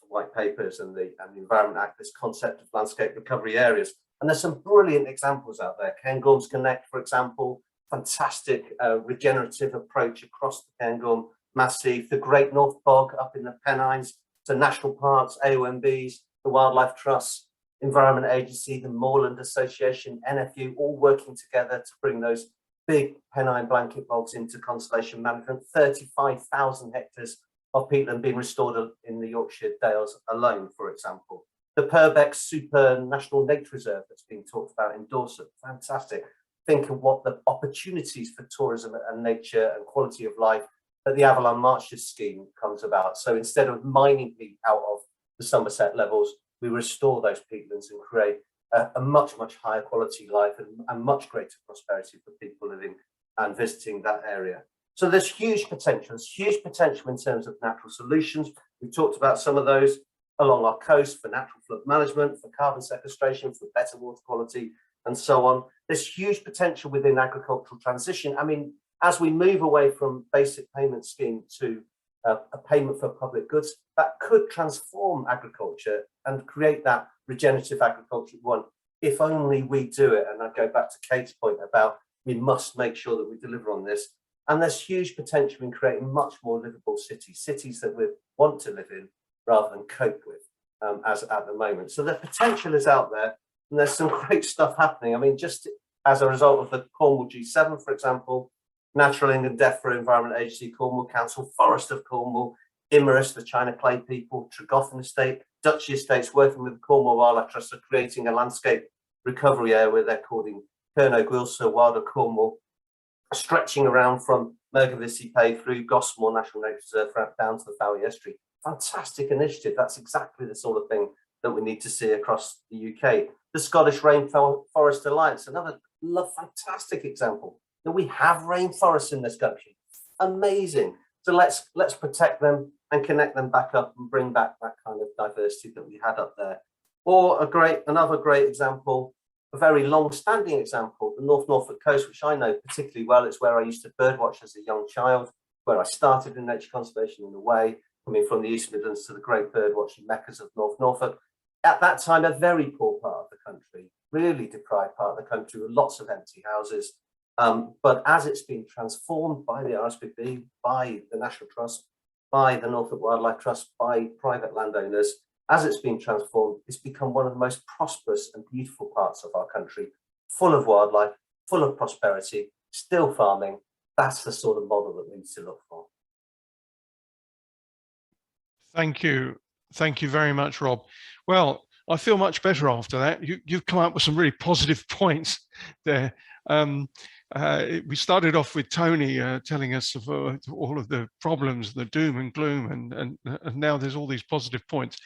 white papers and the Environment Act this concept of landscape recovery areas. And there's some brilliant examples out there. Cairngorms Connect, for example, fantastic regenerative approach across the Cairngorm Massif, the Great North Bog up in the Pennines, so national parks, AOMBs, the Wildlife Trust, Environment Agency, the Moorland Association, NFU, all working together to bring those big Pennine blanket bogs into conservation management. 35,000 hectares of peatland being restored in the Yorkshire Dales alone, for example. The Purbeck Super National Nature Reserve that's been talked about in Dorset, fantastic. Think of what the opportunities for tourism and nature and quality of life that the Avalon Marshes scheme comes about. So instead of mining peat out of the Somerset levels, we restore those peatlands and create a much, much higher quality life and much greater prosperity for people living and visiting that area. So there's huge potential. There's huge potential in terms of natural solutions. We've talked about some of those along our coast for natural flood management, for carbon sequestration, for better water quality, and so on. There's huge potential within agricultural transition. I mean, as we move away from basic payment scheme to a payment for public goods, that could transform agriculture and create that regenerative agriculture we want, if only we do it. And I go back to Kate's point about we must make sure that we deliver on this. And there's huge potential in creating much more livable cities, cities that we want to live in rather than cope with as at the moment. So the potential is out there, and there's some great stuff happening. I mean, just as a result of the Cornwall G7, for example, Natural England DEFRA Environment Agency, Cornwall Council, Forest of Cornwall, Imerys, the China Clay people, Tregotham Estate, Duchy Estates working with the Cornwall Wildlife Trust are creating a landscape recovery area where they're calling Kernow, Gwilsa, Wilder, Cornwall, stretching around from Mergavisi Bay through Gosmore National Nature Reserve down to the Fowey Estuary. Fantastic initiative. That's exactly the sort of thing that we need to see across the UK. The Scottish Rainforest Alliance, another fantastic example that we have rainforests in this country. Amazing. So let's protect them and connect them back up and bring back that kind of diversity that we had up there. Or another great example, a very long-standing example, the North Norfolk coast, which I know particularly well. It's where I used to birdwatch as a young child, where I started in nature conservation in a way, coming from the East Midlands to the great birdwatching meccas of North Norfolk. At that time, a very poor part of the country, really deprived part of the country with lots of empty houses. But as it's been transformed by the RSPB, by the National Trust, by the Norfolk Wildlife Trust, by private landowners, as it's been transformed, it's become one of the most prosperous and beautiful parts of our country, full of wildlife, full of prosperity, still farming. That's the sort of model that we need to look for. Thank you. Thank you very much, Rob. Well, I feel much better after that. You've come up with some really positive points there. We started off with Tony telling us of all of the problems, the doom and gloom, and now there's all these positive points.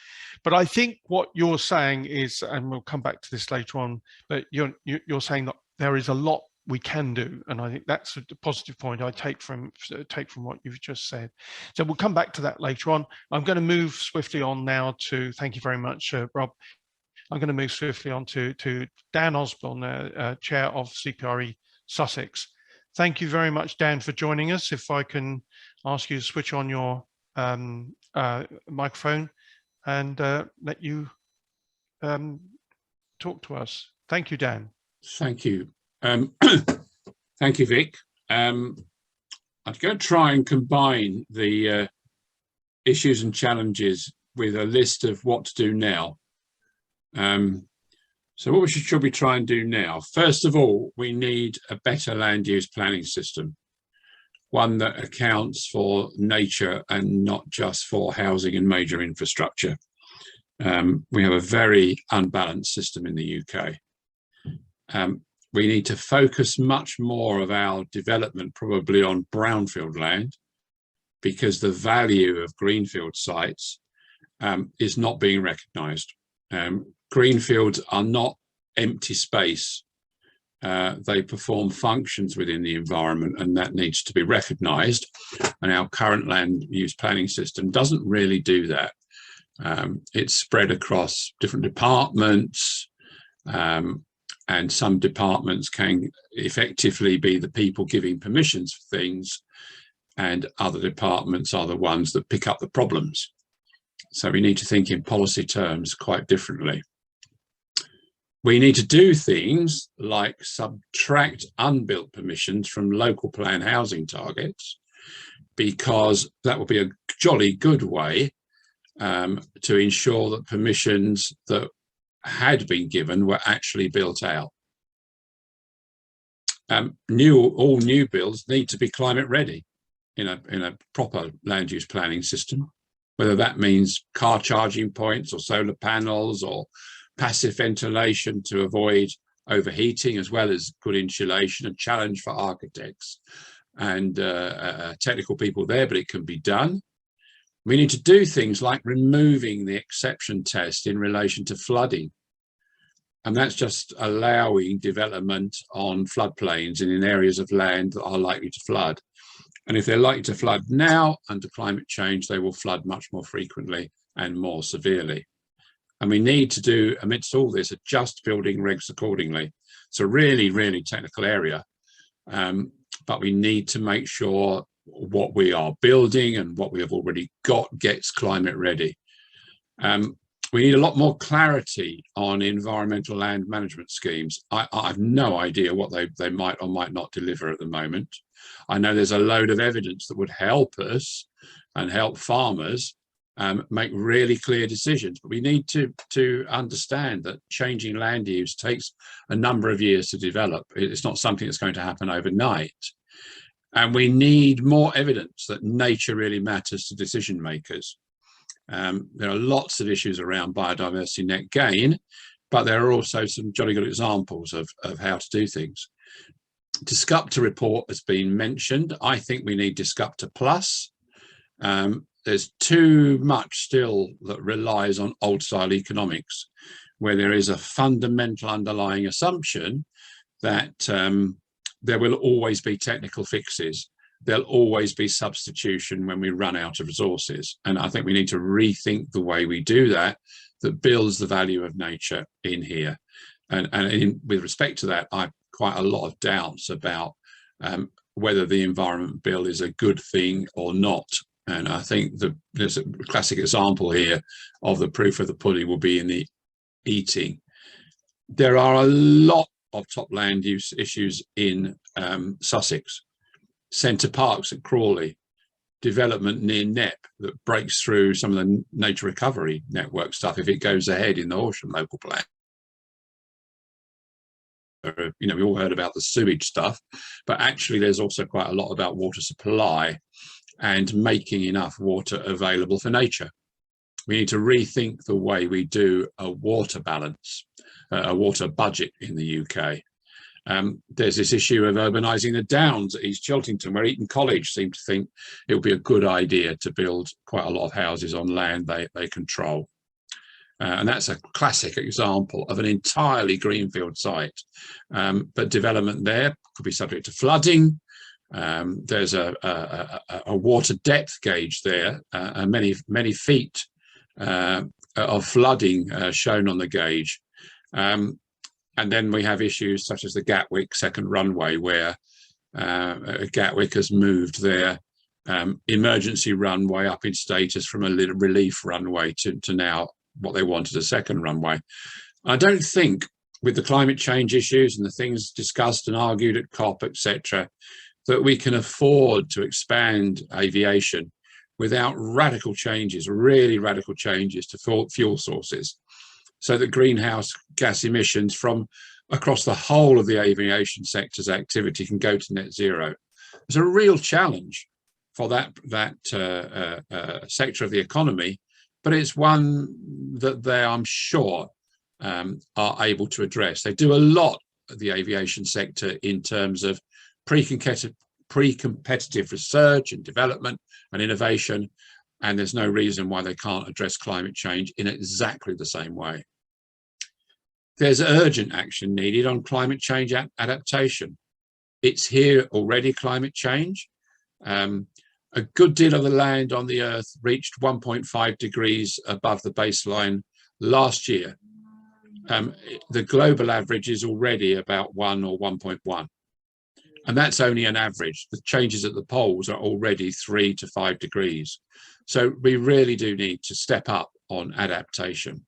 But I think what you're saying is, and we'll come back to this later on, but you're saying that there is a lot we can do, and I think that's a positive point I take from what you've just said. So we'll come back to that later on. I'm going to move swiftly on now to, thank you very much, Rob. I'm going to move swiftly on to Dan Osborne, Chair of CPRE Sussex. Thank you very much, Dan, for joining us. If I can ask you to switch on your microphone and let you talk to us. Thank you, Dan. Thank you. Thank you, Vic. I'm going to try and combine the issues and challenges with a list of what to do now. So what should we try and do now? First of all, we need a better land use planning system, one that accounts for nature and not just for housing and major infrastructure. We have a very unbalanced system in the UK. We need to focus much more of our development probably on brownfield land, because the value of greenfield sites is not being recognised. Greenfields are not empty space. They perform functions within the environment, and that needs to be recognised. And our current land use planning system doesn't really do that. It's spread across different departments, and some departments can effectively be the people giving permissions for things, and other departments are the ones that pick up the problems. So we need to think in policy terms quite differently. We need to do things like subtract unbuilt permissions from local plan housing targets, because that will be a jolly good way to ensure that permissions that had been given were actually built out. All new builds need to be climate ready in a proper land use planning system, whether that means car charging points or solar panels or passive ventilation to avoid overheating, as well as good insulation. A challenge for architects and technical people there, but it can be done. We need to do things like removing the exception test in relation to flooding. And that's just allowing development on floodplains and in areas of land that are likely to flood. And if they're likely to flood now under climate change, they will flood much more frequently and more severely. And we need to do, amidst all this, adjust building regs accordingly. It's a really, really technical area, but we need to make sure what we are building and what we have already got gets climate ready. We need a lot more clarity on environmental land management schemes. I have no idea what they might or might not deliver at the moment. I know there's a load of evidence that would help us and help farmers make really clear decisions, but we need to understand that changing land use takes a number of years to develop. It's not something that's going to happen overnight. And we need more evidence that nature really matters to decision makers. There are lots of issues around biodiversity net gain, but there are also some jolly good examples of how to do things. Discupta report has been mentioned. I think we need Discupta Plus. There's too much still that relies on old style economics, where there is a fundamental underlying assumption that there will always be technical fixes. There'll always be substitution when we run out of resources. And I think we need to rethink the way we do that, that builds the value of nature in here. And with respect to that, I've quite a lot of doubts about whether the Environment Bill is a good thing or not. And I think there's a classic example here of the proof of the pudding will be in the eating. There are a lot of top land use issues in Sussex. Centre Parks at Crawley, development near Knepp that breaks through some of the nature recovery network stuff if it goes ahead in the Horsham local plan. You know, we all heard about the sewage stuff, but actually there's also quite a lot about water supply and making enough water available for nature. We need to rethink the way we do a water balance, a water budget in the UK. There's this issue of urbanising the Downs at East Cheltington, where Eton College seem to think it would be a good idea to build quite a lot of houses on land they control. And that's a classic example of an entirely greenfield site. But development there could be subject to flooding. There's a water depth gauge there, and many feet of flooding shown on the gauge. And then we have issues such as the Gatwick second runway, where Gatwick has moved their emergency runway up in status from a relief runway to now what they want as a second runway. I don't think, with the climate change issues and the things discussed and argued at COP, etc., that we can afford to expand aviation without radical changes, really radical changes to fuel sources, so that greenhouse gas emissions from across the whole of the aviation sector's activity can go to net zero. It's a real challenge for that sector of the economy, but it's one that they, I'm sure, are able to address. They do a lot of the aviation sector in terms of pre-competitive research and development and innovation, and there's no reason why they can't address climate change in exactly the same way. There's urgent action needed on climate change adaptation. It's here already, climate change. A good deal of the land on the Earth reached 1.5 degrees above the baseline last year. The global average is already about 1 or 1.1. And that's only an average. The changes at the poles are already 3 to 5 degrees. So we really do need to step up on adaptation.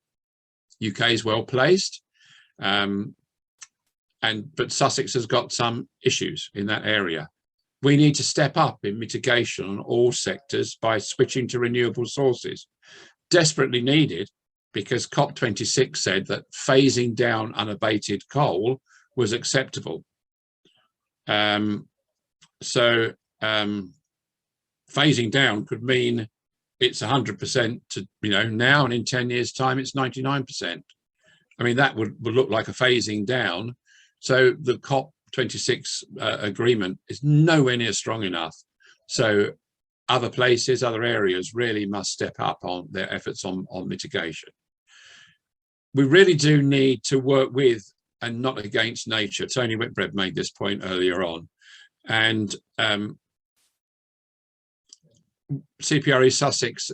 UK is well placed, but Sussex has got some issues in that area. We need to step up in mitigation on all sectors by switching to renewable sources. Desperately needed, because COP26 said that phasing down unabated coal was acceptable. Phasing down could mean it's 100% to, now, and in 10 years' time it's 99%. I mean, that would look like a phasing down. So the COP26 agreement is nowhere near strong enough. So other places, other areas really must step up on their efforts on mitigation. We really do need to work with and not against nature. Tony Whitbread made this point earlier on. And CPRE Sussex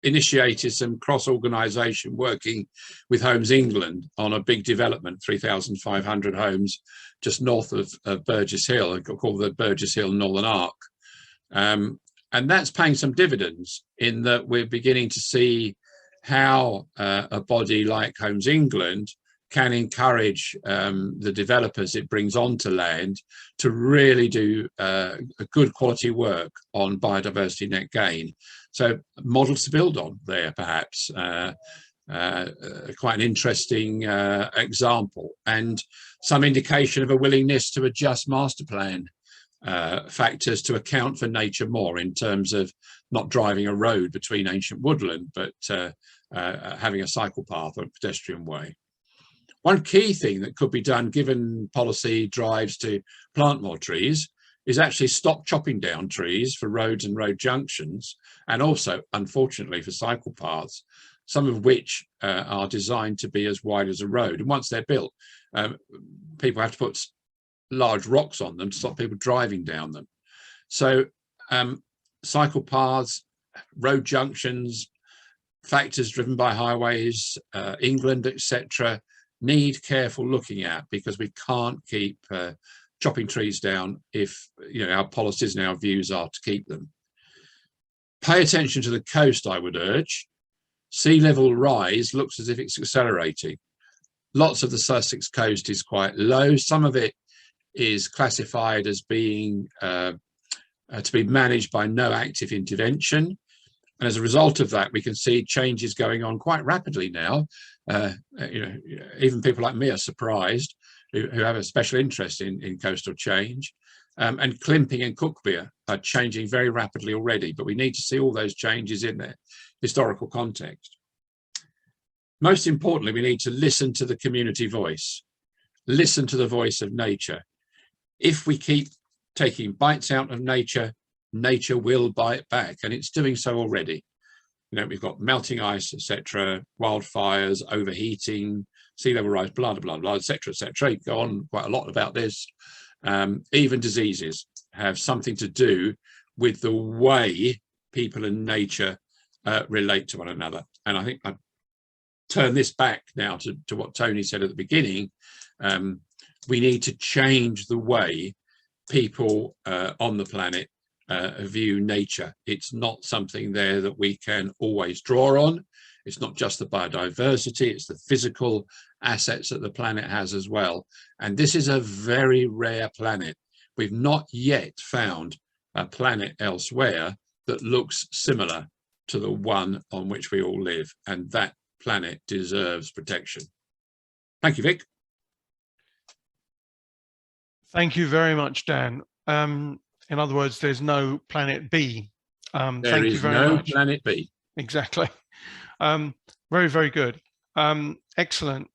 initiated some cross-organisation working with Homes England on a big development, 3,500 homes just north of Burgess Hill, called the Burgess Hill Northern Arc. And that's paying some dividends in that we're beginning to see how a body like Homes England can encourage the developers it brings onto land to really do a good quality work on biodiversity net gain. So models to build on there, perhaps. Quite an interesting example, and some indication of a willingness to adjust master plan factors to account for nature more, in terms of not driving a road between ancient woodland, but having a cycle path or a pedestrian way. One key thing that could be done, given policy drives to plant more trees, is actually stop chopping down trees for roads and road junctions, and also, unfortunately, for cycle paths, some of which are designed to be as wide as a road. And once they're built, people have to put large rocks on them to stop people driving down them. So cycle paths, road junctions, factors driven by highways, England, etc., need careful looking at, because we can't keep chopping trees down if our policies and our views are to keep them. Pay attention to the coast, I would urge. Sea level rise looks as if it's accelerating. Lots of the Sussex coast is quite low. Some of it is classified as being to be managed by no active intervention. And as a result of that, we can see changes going on quite rapidly now. Even people like me are surprised, who have a special interest in coastal change. And Climping and Cuckbere are changing very rapidly already, but we need to see all those changes in their historical context. Most importantly, we need to listen to the community voice, listen to the voice of nature. If we keep taking bites out of nature, nature will bite back, and it's doing so already. We've got melting ice, etc., wildfires, overheating, sea level rise, blah, blah, blah, etc., etc. Go on quite a lot about this. Even diseases have something to do with the way people and nature relate to one another. And I think I turn this back now to what Tony said at the beginning. We need to change the way people on the planet view nature. It's not something there that we can always draw on. It's not just the biodiversity, it's the physical assets that the planet has as well. And this is a very rare planet. We've not yet found a planet elsewhere that looks similar to the one on which we all live, and that planet deserves protection. Thank you, Vic. Thank you very much, Dan. In other words, there's no planet B. There is no planet B. Exactly. Very, very good. Excellent.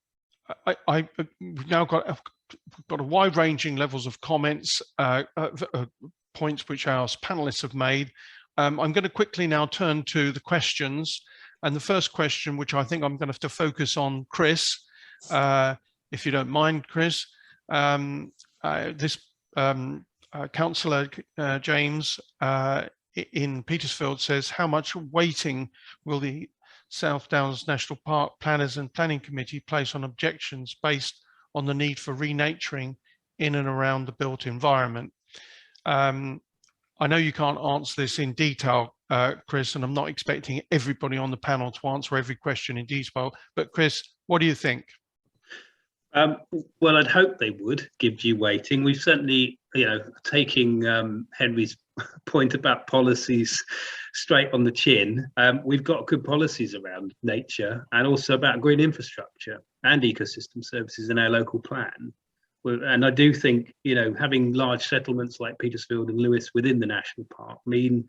We've now got a wide-ranging levels of comments, points which our panelists have made. I'm going to quickly now turn to the questions. And the first question, which I think I'm going to have to focus on Chris, if you don't mind, Chris. Councillor James in Petersfield says, how much weighting will the South Downs National Park Planners and Planning Committee place on objections based on the need for renaturing in and around the built environment? I know you can't answer this in detail, Chris, and I'm not expecting everybody on the panel to answer every question in detail, but Chris, what do you think? Well, I'd hope they would give due weighting. We've certainly, taking Henry's point about policies straight on the chin, we've got good policies around nature and also about green infrastructure and ecosystem services in our local plan. And I do think, having large settlements like Petersfield and Lewes within the national park mean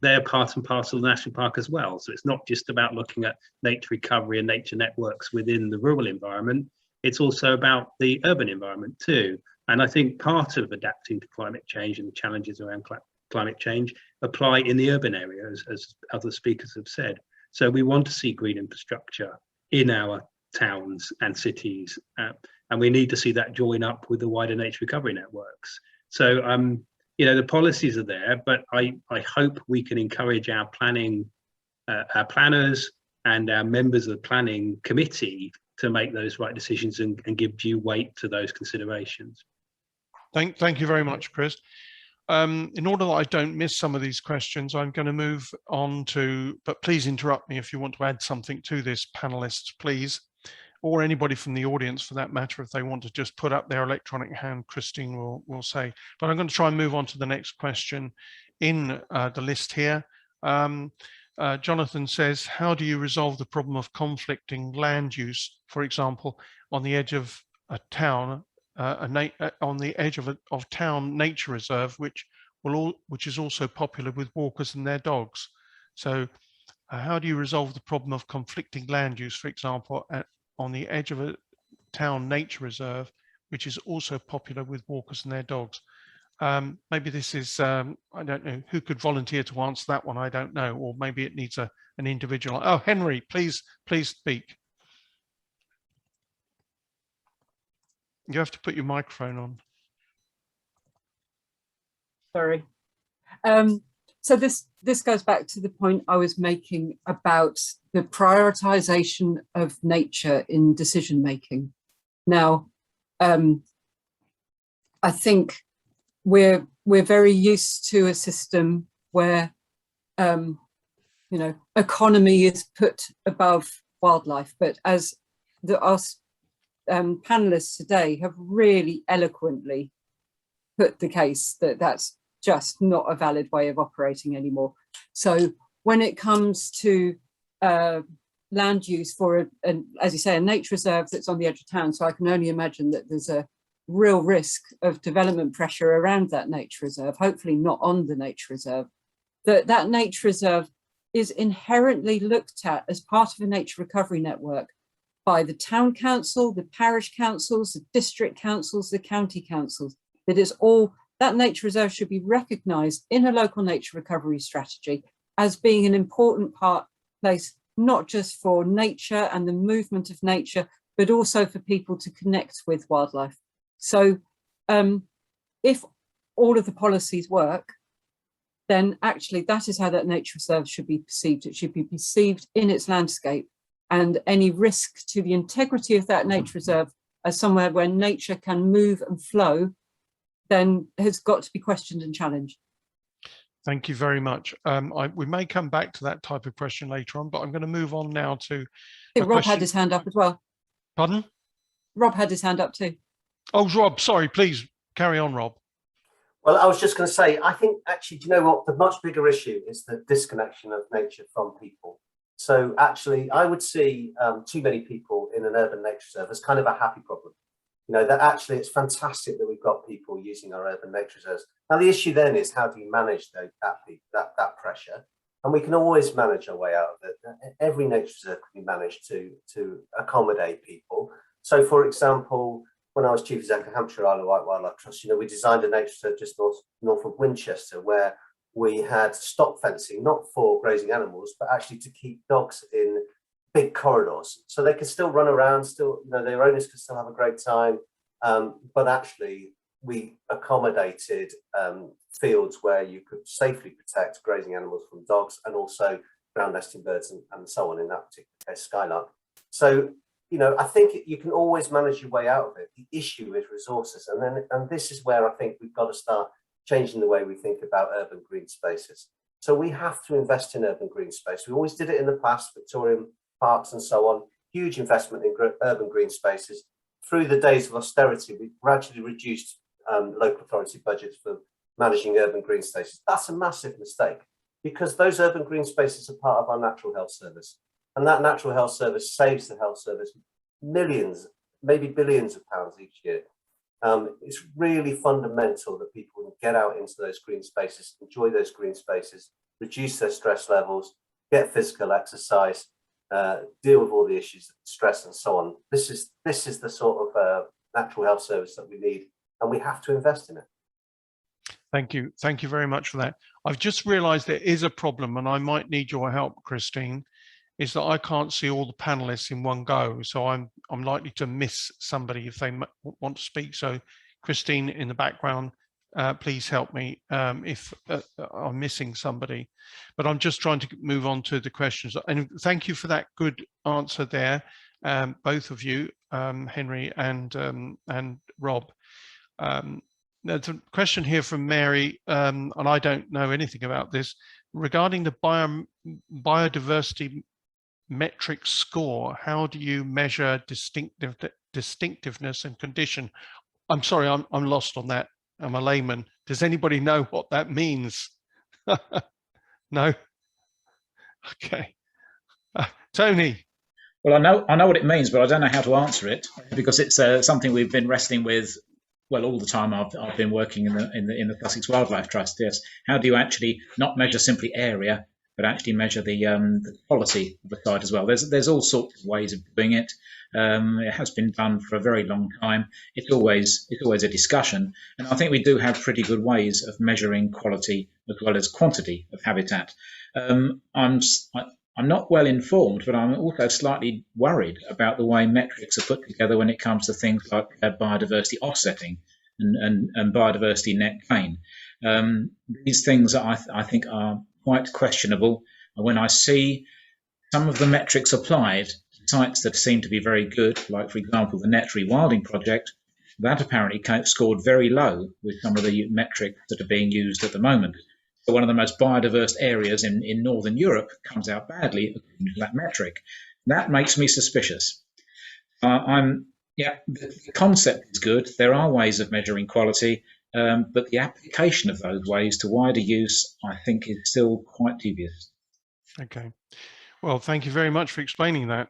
they're part and parcel of the national park as well. So it's not just about looking at nature recovery and nature networks within the rural environment. It's also about the urban environment too. And I think part of adapting to climate change and the challenges around climate change apply in the urban areas, as other speakers have said. So we want to see green infrastructure in our towns and cities, and we need to see that join up with the wider nature recovery networks. So you know, the policies are there, but I hope we can encourage our planning, our planners and our members of the planning committee to make those right decisions and give due weight to those considerations. Thank you very much, Chris. In order that I don't miss some of these questions, I'm going to move on to, but please interrupt me if you want to add something to this, panelists, please, or anybody from the audience for that matter, if they want to just put up their electronic hand, Christine will say. But I'm going to try and move on to the next question in the list here. Jonathan says, how do you resolve the problem of conflicting land use, for example, on the edge of a town, on the edge of town nature reserve, which is also popular with walkers and their dogs? So how do you resolve the problem of conflicting land use, for example, on the edge of a town nature reserve, which is also popular with walkers and their dogs? Maybe this is, I don't know, who could volunteer to answer that one? I don't know, or maybe it needs an individual. Oh, Henry, please speak. You have to put your microphone on. Sorry. So this goes back to the point I was making about the prioritization of nature in decision making. Now, I think we're very used to a system where you know, economy is put above wildlife, but as our panelists today have really eloquently put the case that that's just not a valid way of operating anymore. So when it comes to land use for as you say, a nature reserve that's on the edge of town, so I can only imagine that there's a real risk of development pressure around that nature reserve, hopefully not on the nature reserve, that nature reserve is inherently looked at as part of a nature recovery network by the town council, the parish councils, the district councils, the county councils. That is all, that nature reserve should be recognised in a local nature recovery strategy as being an important place, not just for nature and the movement of nature, but also for people to connect with wildlife. So if all of the policies work, then actually that is how that nature reserve should be perceived. It should be perceived in its landscape, and any risk to the integrity of that nature reserve as somewhere where nature can move and flow then has got to be questioned and challenged. Thank you very much. We may come back to that type of question later on, but I'm going to move on now to. I think Rob had his hand up as well. Pardon? Rob had his hand up too. Oh, Rob, sorry, please carry on, Rob. Well, I was just going to say, I think actually, do you know what? The much bigger issue is the disconnection of nature from people. So actually, I would see too many people in an urban nature reserve as kind of a happy problem. You know, that actually it's fantastic that we've got people using our urban nature reserves. Now, the issue then is how do you manage that pressure? And we can always manage our way out of it. Every nature reserve can be managed to accommodate people. So, for example, when I was Chief Executive of Hampshire Isle of Wight Wildlife Trust, you know, we designed a nature reserve just north of Winchester, where we had stop fencing, not for grazing animals, but actually to keep dogs in big corridors, so they could still run around, still, you know, their owners could still have a great time. But actually, we accommodated fields where you could safely protect grazing animals from dogs and also ground nesting birds and so on, in that particular case, skylark. So, you know, I think you can always manage your way out of it. The issue is resources, and this is where I think we've got to start changing the way we think about urban green spaces. So we have to invest in urban green space. We always did it in the past, Victorian parks and so on, huge investment in urban green spaces. Through the days of austerity, we gradually reduced local authority budgets for managing urban green spaces. That's a massive mistake, because those urban green spaces are part of our Natural Health Service. And that Natural Health Service saves the health service millions, maybe billions of pounds each year. It's really fundamental that people can get out into those green spaces, enjoy those green spaces, reduce their stress levels, get physical exercise, deal with all the issues of stress and so on. This is the sort of natural health service that we need, and we have to invest in it. Thank you. Thank you very much for that. I've just realized there is a problem, and I might need your help, Christine, is that I can't see all the panelists in one go. So I'm likely to miss somebody if they want to speak. So Christine in the background, please help me if I'm missing somebody. But I'm just trying to move on to the questions. And thank you for that good answer there, both of you, Henry and Rob. There's a question here from Mary, and I don't know anything about this, regarding the biodiversity metric score. How do you measure distinctiveness and condition? I'm sorry, I'm lost on that. I'm a layman. Does anybody know what that means? No? Okay. Tony. Well, I know what it means, but I don't know how to answer it, because it's something we've been wrestling with. Well, all the time I've been working in the Sussex Wildlife Trust. Yes, how do you actually not measure simply area, but actually measure the quality of the site as well? There's all sorts of ways of doing it. It has been done for a very long time. It's always a discussion, and I think we do have pretty good ways of measuring quality as well as quantity of habitat. I'm not well informed, but I'm also slightly worried about the way metrics are put together when it comes to things like biodiversity offsetting and biodiversity net gain. These things I think are quite questionable. And when I see some of the metrics applied to sites that seem to be very good, like, for example, the net rewilding project, that apparently scored very low with some of the metrics that are being used at the moment. So one of the most biodiverse areas in Northern Europe comes out badly according to that metric. That makes me suspicious. The concept is good. There are ways of measuring quality, but the application of those ways to wider use, I think, is still quite dubious. Okay. Well, thank you very much for explaining that.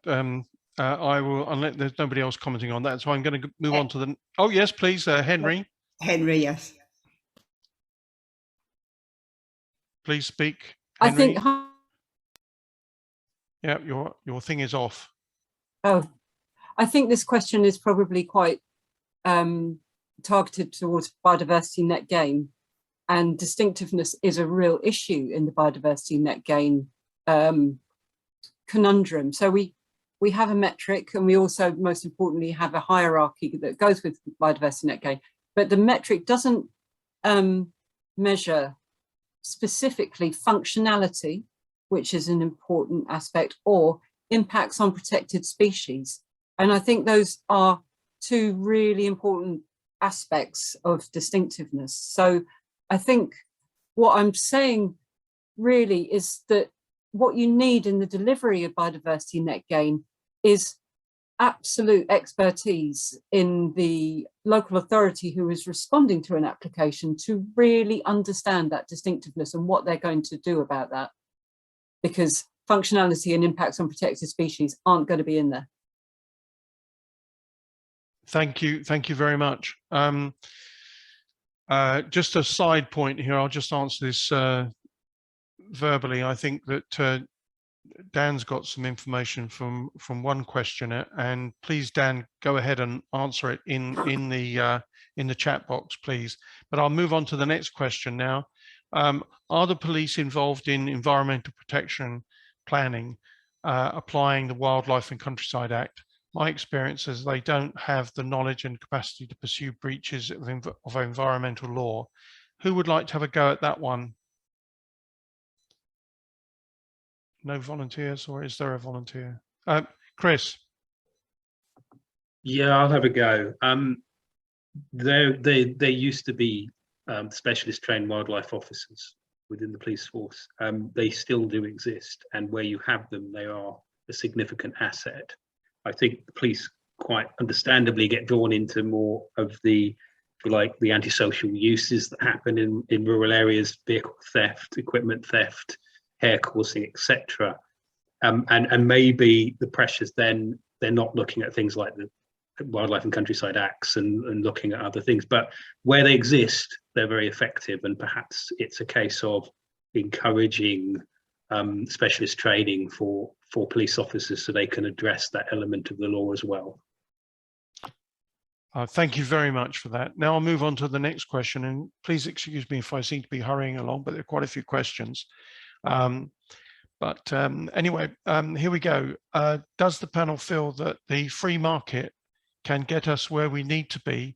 I will, unless there's nobody else commenting on that, so I'm going to move on to the. Oh yes, please, Henry. Henry, yes. Please speak. Henry. I think. Yeah, your thing is off. Oh, I think this question is probably quite targeted towards biodiversity net gain, and distinctiveness is a real issue in the biodiversity net gain conundrum. So we have a metric, and we also, most importantly, have a hierarchy that goes with biodiversity net gain, but the metric doesn't measure specifically functionality, which is an important aspect, or impacts on protected species. And I think those are two really important aspects of distinctiveness. So I think what I'm saying really is that what you need in the delivery of biodiversity net gain is absolute expertise in the local authority who is responding to an application to really understand that distinctiveness and what they're going to do about that, because functionality and impacts on protected species aren't going to be in there. Thank you very much. Just a side point here, I'll just answer this verbally. I think that Dan's got some information from one questioner, and please, Dan, go ahead and answer it in the chat box, please. But I'll move on to the next question now. Are the police involved in environmental protection planning, applying the Wildlife and Countryside Act? My experience is they don't have the knowledge and capacity to pursue breaches of environmental law. Who would like to have a go at that one? No volunteers, or is there a volunteer? Chris. Yeah, I'll have a go. There used to be specialist trained wildlife officers within the police force. They still do exist, and where you have them, they are a significant asset. I think the police quite understandably get drawn into more of the antisocial uses that happen in rural areas, vehicle theft, equipment theft, hair coursing, etc. And maybe the pressures then, they're not looking at things like the Wildlife and Countryside Acts and looking at other things, but where they exist, they're very effective, and perhaps it's a case of encouraging specialist training for police officers so they can address that element of the law as well. Thank you very much for that. Now I'll move on to the next question, and please excuse me if I seem to be hurrying along, but there are quite a few questions. Anyway, here we go. Does the panel feel that the free market can get us where we need to be?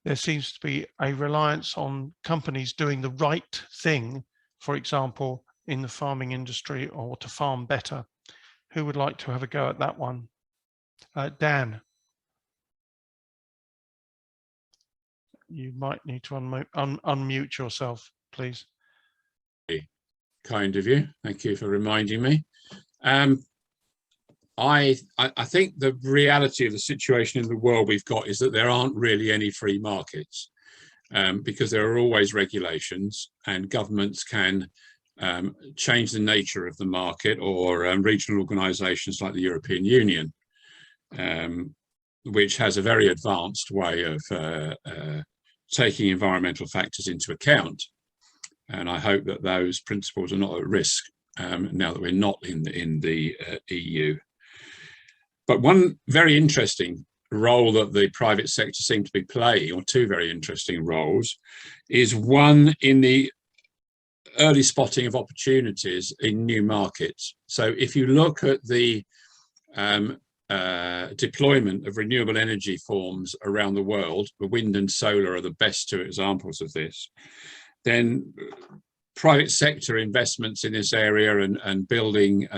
There seems to be a reliance on companies doing the right thing, for example, in the farming industry, or to farm better. Who would like to have a go at that one? Dan. You might need to unmute yourself, please. Kind of you. Thank you for reminding me. I think the reality of the situation in the world we've got is that there aren't really any free markets, because there are always regulations, and governments can change the nature of the market, or regional organisations like the European Union, which has a very advanced way of taking environmental factors into account. And I hope that those principles are not at risk now that we're not in the EU. But one very interesting role that the private sector seems to be playing, or two very interesting roles, is one in the early spotting of opportunities in new markets. So if you look at the deployment of renewable energy forms around the world, the wind and solar are the best two examples of this, then private sector investments in this area and building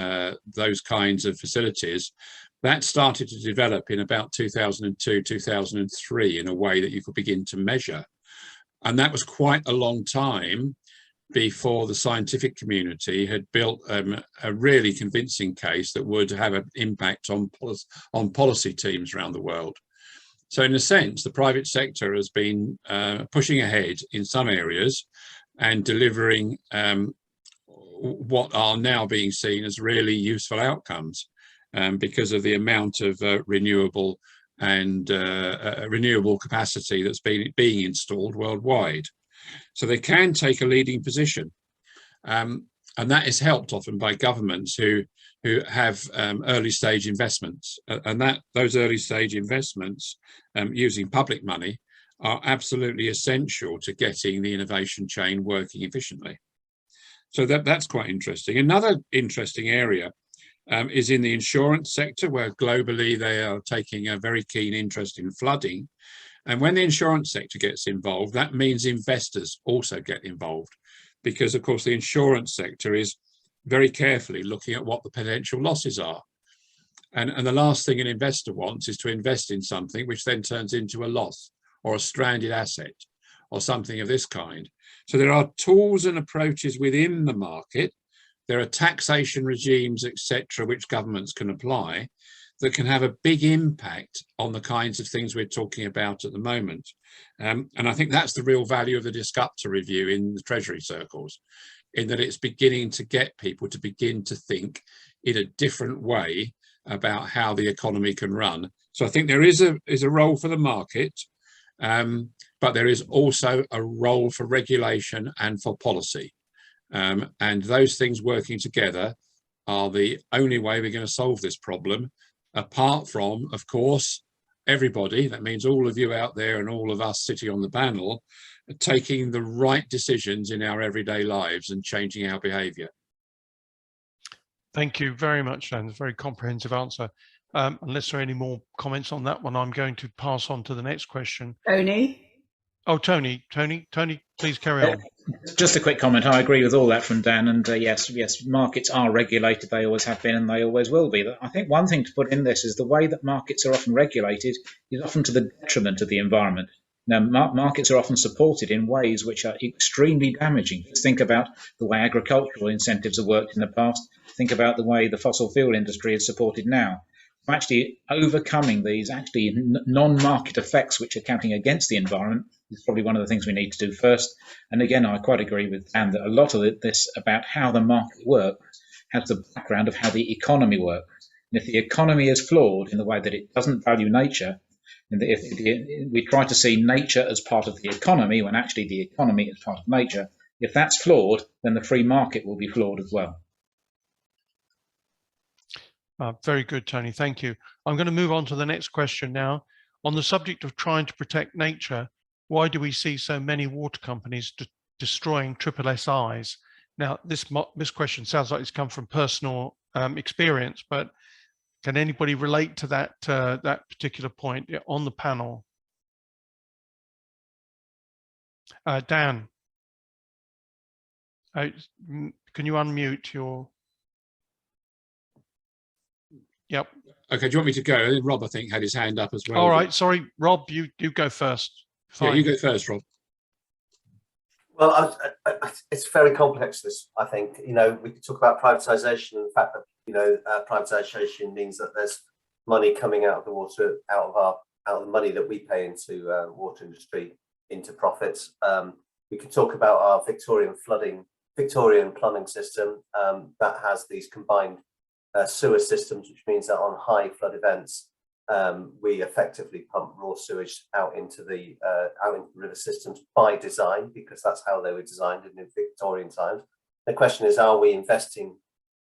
those kinds of facilities, that started to develop in about 2002, 2003 in a way that you could begin to measure. And that was quite a long time before the scientific community had built a really convincing case that would have an impact on policy teams around the world. So in a sense, the private sector has been pushing ahead in some areas and delivering what are now being seen as really useful outcomes because of the amount of renewable capacity that's being installed worldwide. So they can take a leading position, and that is helped often by governments who have early stage investments, and those early stage investments using public money are absolutely essential to getting the innovation chain working efficiently. So that's quite interesting. Another interesting area is in the insurance sector, where globally they are taking a very keen interest in flooding. And when the insurance sector gets involved, that means investors also get involved, because of course the insurance sector is very carefully looking at what the potential losses are. And the last thing an investor wants is to invest in something which then turns into a loss or a stranded asset or something of this kind. So there are tools and approaches within the market. There are taxation regimes, etc., which governments can apply that can have a big impact on the kinds of things we're talking about at the moment. And I think that's the real value of the Discover review in the Treasury circles, in that it's beginning to get people to begin to think in a different way about how the economy can run. So I think there is a role for the market, but there is also a role for regulation and for policy. And those things working together are the only way we're going to solve this problem, apart from, of course, everybody, that means all of you out there and all of us sitting on the panel, taking the right decisions in our everyday lives and changing our behaviour. Thank you very much, Dan. It's a very comprehensive answer. Unless there are any more comments on that one, I'm going to pass on to the next question. Tony? Oh, Tony, please carry on. Just a quick comment. I agree with all that from Dan. And yes, markets are regulated. They always have been and they always will be. I think one thing to put in this is the way that markets are often regulated is often to the detriment of the environment. Now, markets are often supported in ways which are extremely damaging. Just think about the way agricultural incentives have worked in the past. Think about the way the fossil fuel industry is supported now. Actually overcoming these non-market effects which are counting against the environment is probably one of the things we need to do first. And again, I quite agree with Dan that a lot of this about how the market works has the background of how the economy works. And if the economy is flawed in the way that it doesn't value nature, and if we try to see nature as part of the economy when actually the economy is part of nature, if that's flawed, then the free market will be flawed as well. Very good, Tony. Thank you. I'm going to move on to the next question now. On the subject of trying to protect nature, why do we see so many water companies destroying SSSIs? Now, this question sounds like it's come from personal experience, but can anybody relate to that that particular point on the panel? Dan, can you unmute your? Yep. Okay, do you want me to go? Rob, I think, had his hand up as well. All right, sorry, Rob, you go first. Fine. Yeah, you go first, Rob. Well, it's very complex, this, I think. You know, we could talk about privatisation and the fact that, you know, privatisation means that there's money coming out of the water, out of the money that we pay into water industry into profits. We could talk about our Victorian plumbing system that has these combined sewer systems, which means that on high flood events, we effectively pump raw sewage out into the river systems by design, because that's how they were designed in the Victorian times. The question is, are we investing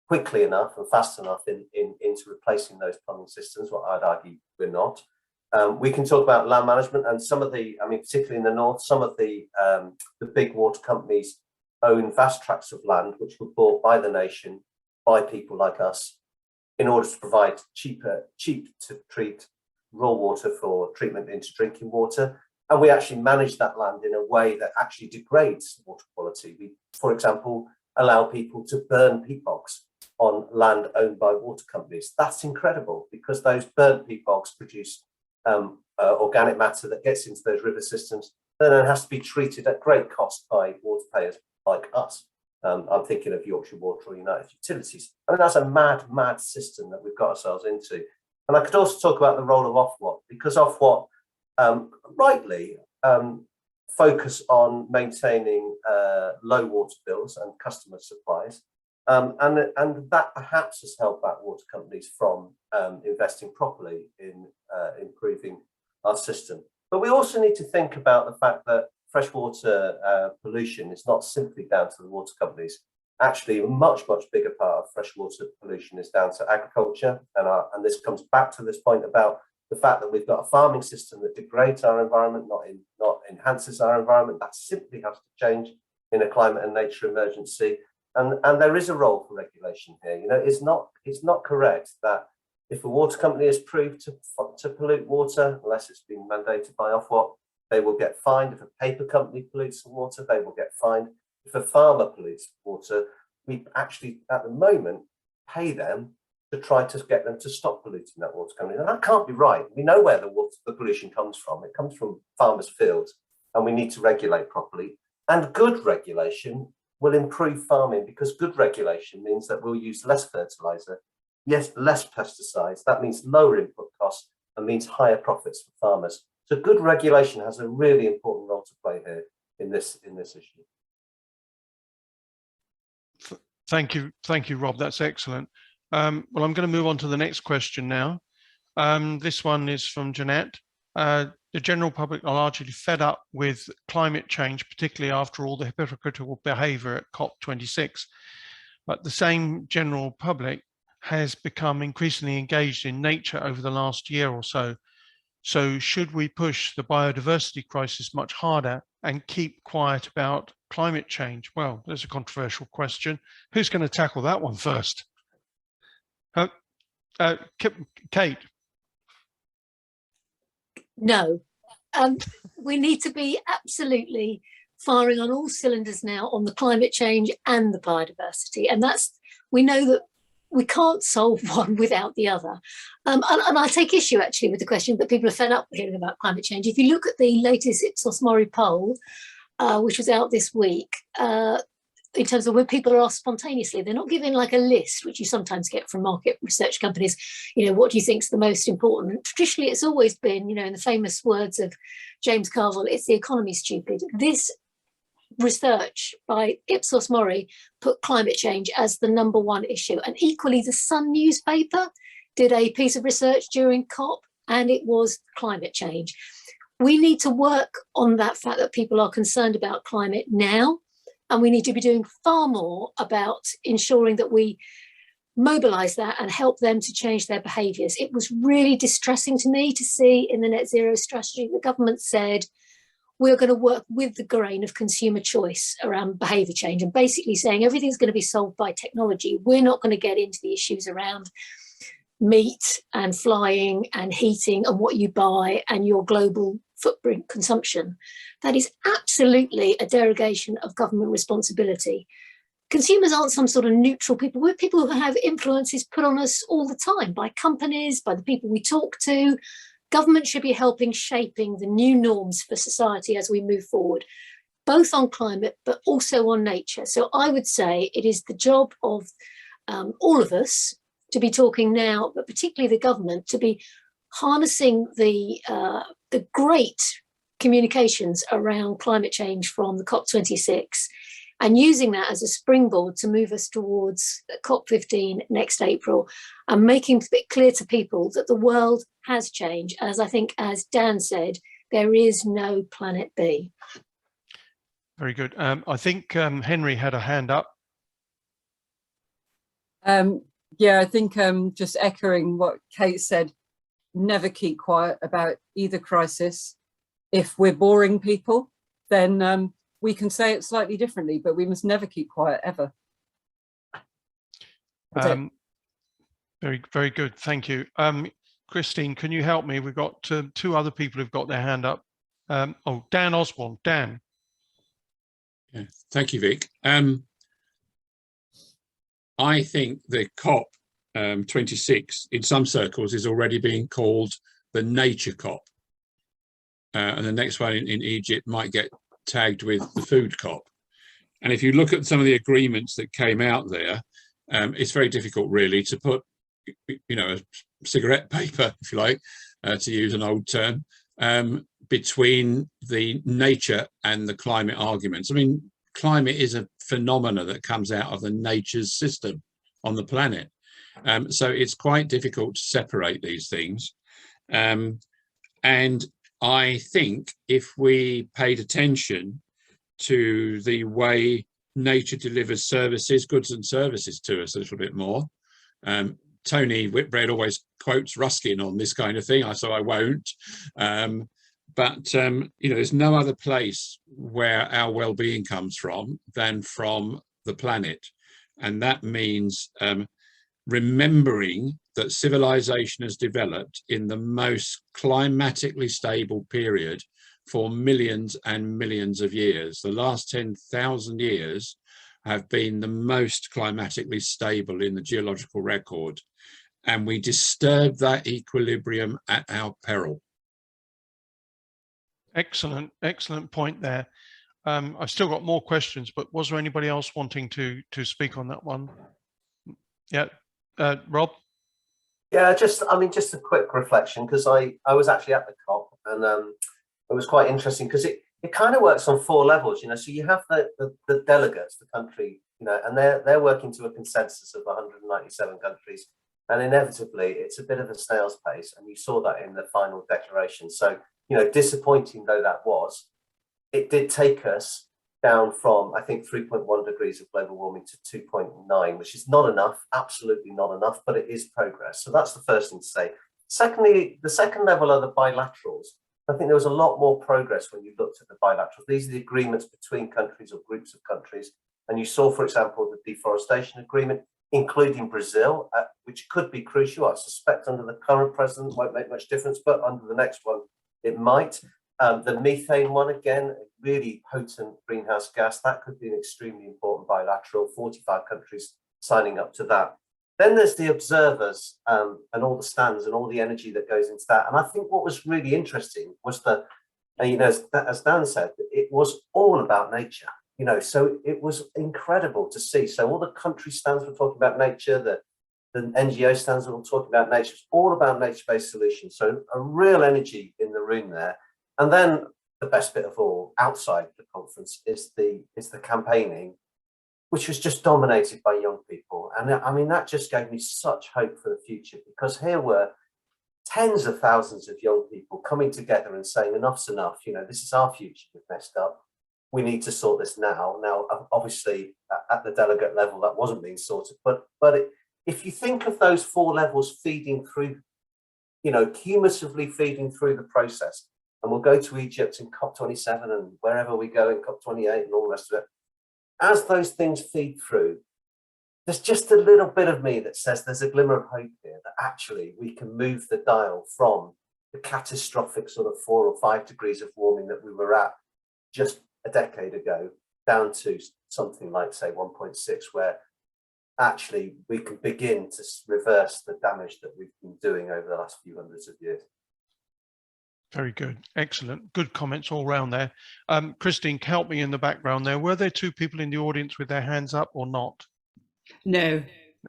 quickly enough and fast enough into replacing those plumbing systems? Well, I'd argue we're not. We can talk about land management, and some of the, I mean, particularly in the north, some of the big water companies own vast tracts of land which were bought by the nation, by people like us, in order to provide cheap to treat raw water for treatment into drinking water. And we actually manage that land in a way that actually degrades water quality. We, for example, allow people to burn peat bogs on land owned by water companies. That's incredible, because those burnt peat bogs produce organic matter that gets into those river systems, and then has to be treated at great cost by water payers like us. I'm thinking of Yorkshire Water or United Utilities. I mean, that's a mad system that we've got ourselves into. And I could also talk about the role of Ofwat, because Ofwat rightly focus on maintaining low water bills and customer supplies. And that perhaps has held back water companies from investing properly in improving our system. But we also need to think about the fact that freshwater pollution is not simply down to the water companies. Actually, a much bigger part of freshwater pollution is down to agriculture. And this comes back to this point about the fact that we've got a farming system that degrades our environment, not enhances our environment. That simply has to change in a climate and nature emergency. And there is a role for regulation here. You know, it's not correct that if a water company is proved to pollute water, unless it's been mandated by Ofwat, they will get fined. If a paper company pollutes the water, they will get fined. If a farmer pollutes water, we actually, at the moment, pay them to try to get them to stop polluting that water company. And that can't be right. We know where the pollution comes from. It comes from farmers' fields, and we need to regulate properly. And good regulation will improve farming, because good regulation means that we'll use less fertilizer, yes, less pesticides. That means lower input costs and means higher profits for farmers. So good regulation has a really important role to play here in this issue. Thank you, Rob. That's excellent. Well, I'm going to move on to the next question now. This one is from Jeanette. The general public are largely fed up with climate change, particularly after all the hypocritical behaviour at COP26. But the same general public has become increasingly engaged in nature over the last year or so. So should we push the biodiversity crisis much harder and keep quiet about climate change? Well, there's a controversial question. Who's going to tackle that one first? Kate. No, we need to be absolutely firing on all cylinders now on the climate change and the biodiversity. And we know that we can't solve one without the other. And I take issue actually with the question that people are fed up hearing about climate change. If you look at the latest Ipsos Mori poll, which was out this week, in terms of when people are asked spontaneously, they're not given like a list, which you sometimes get from market research companies, you know, what do you think is the most important? Traditionally, it's always been, you know, in the famous words of James Carville, it's the economy, stupid. This research by Ipsos Mori put climate change as the #1 issue. And equally, the Sun newspaper did a piece of research during COP, and it was climate change. We need to work on that fact that people are concerned about climate now, and we need to be doing far more about ensuring that we mobilize that and help them to change their behaviours. It was really distressing to me to see in the net zero strategy, the government said, we're going to work with the grain of consumer choice around behaviour change, and basically saying everything's going to be solved by technology. We're not going to get into the issues around meat and flying and heating and what you buy and your global footprint consumption. That is absolutely a derogation of government responsibility. Consumers aren't some sort of neutral people. We're people who have influences put on us all the time by companies, by the people we talk to. Government should be helping shaping the new norms for society as we move forward, both on climate, but also on nature. So I would say it is the job of all of us to be talking now, but particularly the government, to be harnessing the great communications around climate change from the COP26 and using that as a springboard to move us towards COP15 next April, and making it clear to people that the world has changed. As I think, as Dan said, there is no planet B. Very good. I think Henry had a hand up. Yeah, I think just echoing what Kate said, never keep quiet about either crisis. If we're boring people, then we can say it slightly differently, but we must never keep quiet ever. Very, very good. Thank you. Christine, can you help me? We've got two other people who've got their hand up. Oh, Dan Osborne. Dan. Yeah, thank you, Vic. I think the COP 26 in some circles is already being called the nature COP. And the next one in Egypt might get tagged with the food COP. And if you look at some of the agreements that came out there, it's very difficult really to put, you know, a cigarette paper, if you like, to use an old term, between the nature and the climate arguments. I mean, climate is a phenomena that comes out of the nature's system on the planet. So it's quite difficult to separate these things. And I think if we paid attention to the way nature delivers services, goods and services to us a little bit more. Tony Whitbread always quotes Ruskin on this kind of thing, so I won't. But you know, there's no other place where our well-being comes from than from the planet. And that means remembering that civilization has developed in the most climatically stable period for millions and millions of years. The last 10,000 years have been the most climatically stable in the geological record. And we disturb that equilibrium at our peril. Excellent, excellent point there. I've still got more questions, but was there anybody else wanting to speak on that one? Yeah, Rob? Yeah, I mean, just a quick reflection, because I was actually at the COP, and it was quite interesting because it kind of works on 4 levels, you know. So you have the delegates, the country, you know, and they're working to a consensus of 197 countries, and inevitably it's a bit of a snail's pace, and you saw that in the final declaration. So, you know, disappointing though that was, it did take us down from, I think, 3.1 degrees of global warming to 2.9, which is not enough, absolutely not enough, but it is progress. So that's the first thing to say. Secondly, the second level are the bilaterals. I think there was a lot more progress when you looked at the bilaterals. These are the agreements between countries or groups of countries. And you saw, for example, the deforestation agreement, including Brazil, which could be crucial. I suspect under the current president won't make much difference, but under the next one, it might. The methane one, again, a really potent greenhouse gas, that could be an extremely important bilateral, 45 countries signing up to that. Then there's the observers and all the stands and all the energy that goes into that. And I think what was really interesting was that, you know, as Dan said, it was all about nature, you know, so it was incredible to see. So all the country stands were talking about nature, the NGO stands were all talking about nature. It's all about nature-based solutions. So a real energy in the room there. And then the best bit of all, outside the conference, is the campaigning, which was just dominated by young people. And I mean, that just gave me such hope for the future, because here were tens of thousands of young people coming together and saying, enough's enough, you know, this is our future, we've messed up. We need to sort this now. Now, obviously, at the delegate level, that wasn't being sorted, but if you think of those 4 levels feeding through, cumulatively feeding through the process, and we'll go to Egypt in COP27 and wherever we go in COP28 and all the rest of it, as those things feed through, there's just a little bit of me that says there's a glimmer of hope here that actually we can move the dial from the catastrophic sort of 4 or 5 degrees of warming that we were at just a decade ago down to something like, say, 1.6, where actually we can begin to reverse the damage that we've been doing over the last few hundreds of years. Very good. Excellent. Good comments all round there. Christine, help me in the background there. Were there 2 people in the audience with their hands up or not? No.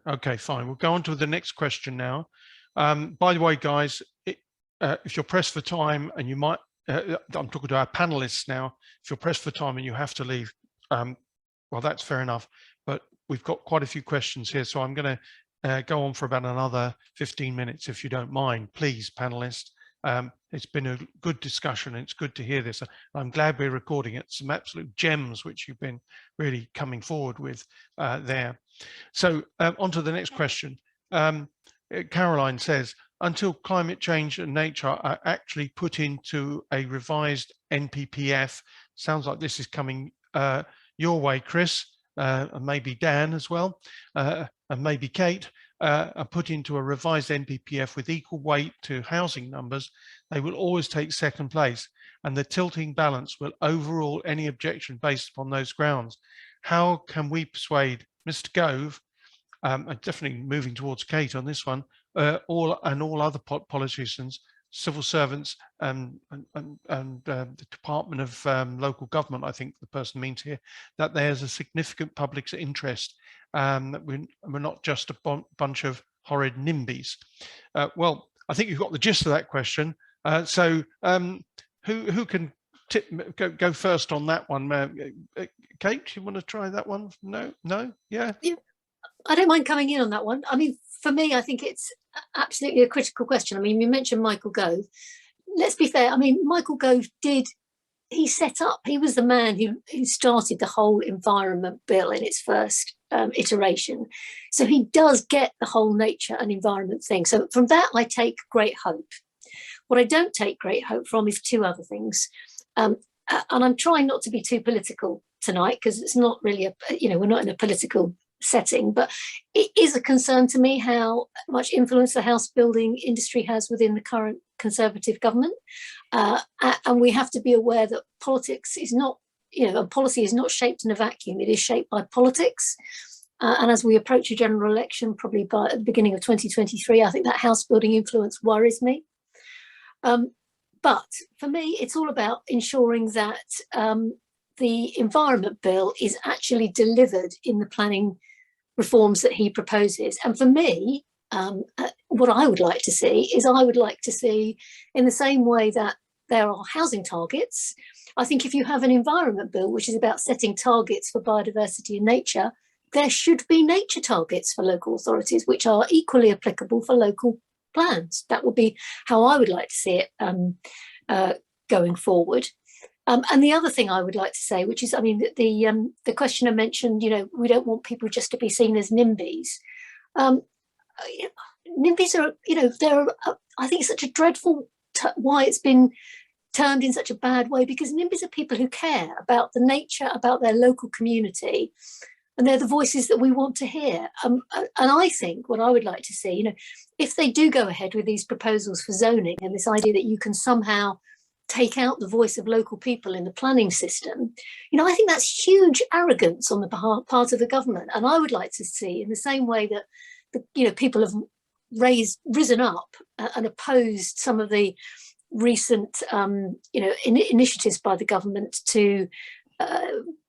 Okay, fine. We'll go on to the next question now. By the way, guys, if you're pressed for time and you might, I'm talking to our panelists now, if you're pressed for time and you have to leave, well, that's fair enough. But we've got quite a few questions here, so I'm going to go on for about another 15 minutes, if you don't mind, please, panelists. It's been a good discussion. It's good to hear this. I'm glad we're recording it. Some absolute gems which you've been really coming forward with there. So on to the next question. Caroline says, until climate change and nature are actually put into a revised NPPF, sounds like this is coming your way, Chris, and maybe Dan as well, and maybe Kate, are put into a revised NPPF with equal weight to housing numbers, they will always take second place, and the tilting balance will overrule any objection based upon those grounds. How can we persuade Mr. Gove, definitely moving towards Kate on this one, all other politicians, civil servants, and the Department of Local Government, I think the person means here, that there's a significant public interest, that we're not just a bunch of horrid NIMBYs. Well, I think you've got the gist of that question. So who can go first on that one? Kate, you want to try that one? No? Yeah? I don't mind coming in on that one. I mean, for me, I think it's absolutely a critical question. I mean, you mentioned Michael Gove. Let's be fair. I mean, Michael Gove he was the man who started the whole environment bill in its first iteration. So he does get the whole nature and environment thing. So from that, I take great hope. What I don't take great hope from is 2 other things. And I'm trying not to be too political tonight, because it's not really we're not in a political setting, but it is a concern to me how much influence the house building industry has within the current Conservative government, and we have to be aware that politics is not, a policy is not shaped in a vacuum. It is shaped by politics, and as we approach a general election, probably by the beginning of 2023, I think that house building influence worries me. But for me, it's all about ensuring that the environment bill is actually delivered in the planning reforms that he proposes. And for me, what I would like to see is, I would like to see, in the same way that there are housing targets, I think if you have an environment bill which is about setting targets for biodiversity and nature, there should be nature targets for local authorities which are equally applicable for local plans. That would be how I would like to see it going forward. And the other thing I would like to say, which is, I mean, the questioner mentioned, we don't want people just to be seen as NIMBYs. NIMBYs are, they're, I think, such a dreadful, why it's been termed in such a bad way, because NIMBYs are people who care about the nature, about their local community, and they're the voices that we want to hear. And I think what I would like to see, if they do go ahead with these proposals for zoning and this idea that you can somehow take out the voice of local people in the planning system, I think that's huge arrogance on the part of the government. And I would like to see, in the same way that people have risen up and opposed some of the recent initiatives by the government to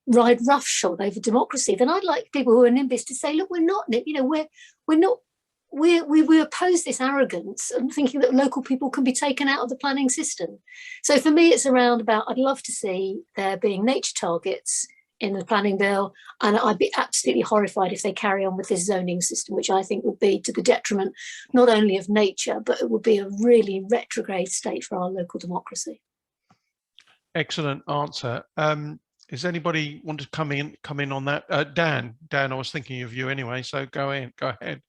ride roughshod over democracy, then I'd like people who are NIMBYs to say, look, we're not, we oppose this arrogance and thinking that local people can be taken out of the planning system. So for me, it's around about, I'd love to see there being nature targets in the planning bill, and I'd be absolutely horrified if they carry on with this zoning system, which I think would be to the detriment not only of nature, but it would be a really retrograde state for our local democracy. Excellent answer. Does anybody want to come in on that? Dan, I was thinking of you anyway, so go ahead.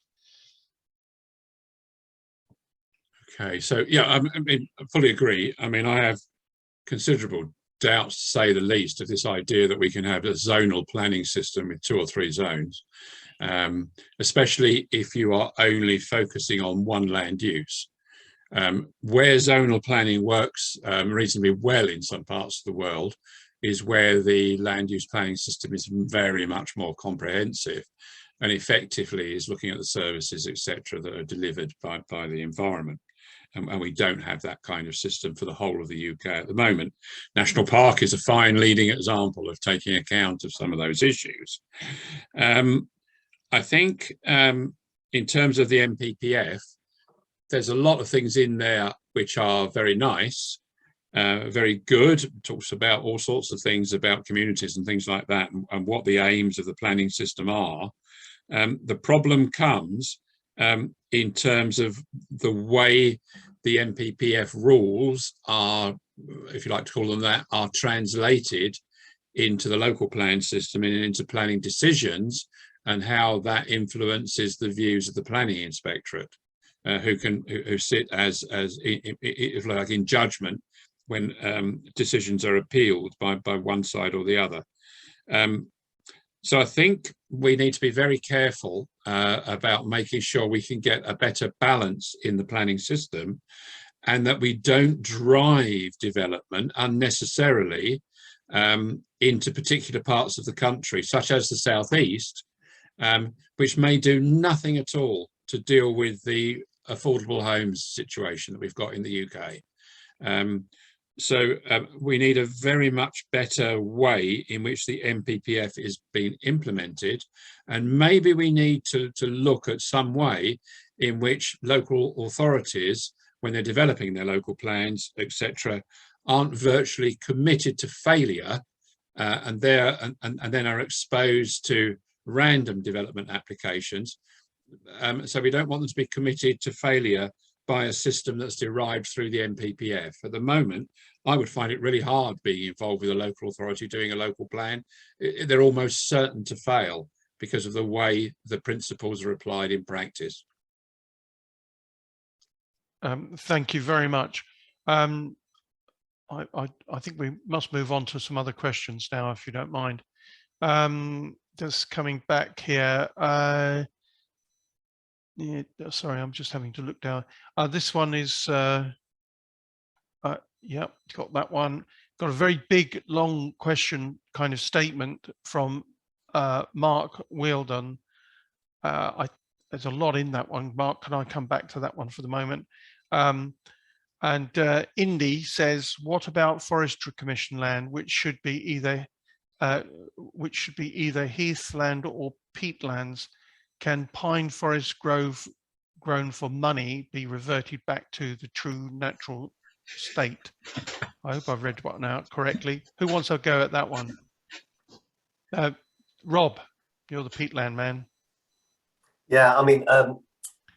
Okay, so yeah, I mean, I fully agree. I mean, I have considerable doubts, to say the least, of this idea that we can have a zonal planning system with 2 or 3 zones, especially if you are only focusing on one land use. Where zonal planning works reasonably well in some parts of the world is where the land use planning system is very much more comprehensive and effectively is looking at the services, etc., that are delivered by the environment. And we don't have that kind of system for the whole of the UK at the moment. National Park is a fine leading example of taking account of some of those issues. I think in terms of the NPPF, there's a lot of things in there which are very nice, very good. It talks about all sorts of things about communities and things like that, and what the aims of the planning system are. The problem comes in terms of the way the NPPF rules are, if you like to call them that, are translated into the local plan system and into planning decisions, and how that influences the views of the planning inspectorate, who sit as if like in judgment when decisions are appealed by one side or the other. So I think we need to be very careful about making sure we can get a better balance in the planning system, and that we don't drive development unnecessarily into particular parts of the country, such as the southeast, which may do nothing at all to deal with the affordable homes situation that we've got in the UK. So we need a very much better way in which the NPPF is being implemented, and maybe we need to look at some way in which local authorities, when they're developing their local plans, etc., aren't virtually committed to failure, and then are exposed to random development applications. So we don't want them to be committed to failure by a system that's derived through the NPPF. At the moment, I would find it really hard being involved with a local authority doing a local plan. They're almost certain to fail because of the way the principles are applied in practice. Thank you very much. I think we must move on to some other questions now, if you don't mind. Just coming back here. Yeah, sorry, I'm just having to look down. This one is, yeah, got that one. Got a very big, long question kind of statement from Mark Weldon. There's a lot in that one. Mark, can I come back to that one for the moment? Indy says, what about Forestry Commission land, which should be either heathland or peatlands? Can pine forest grown for money be reverted back to the true natural state? I hope I've read one out correctly. Who wants to go at that one? Rob, you're the peatland man. Yeah, I mean,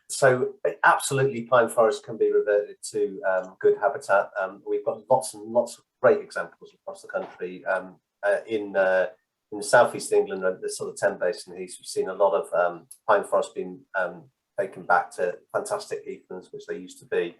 so absolutely pine forest can be reverted to good habitat. We've got lots and lots of great examples across the country. In the southeast England, the sort of Thames Basin heaths, we've seen a lot of pine forest being taken back to fantastic heathlands, which they used to be.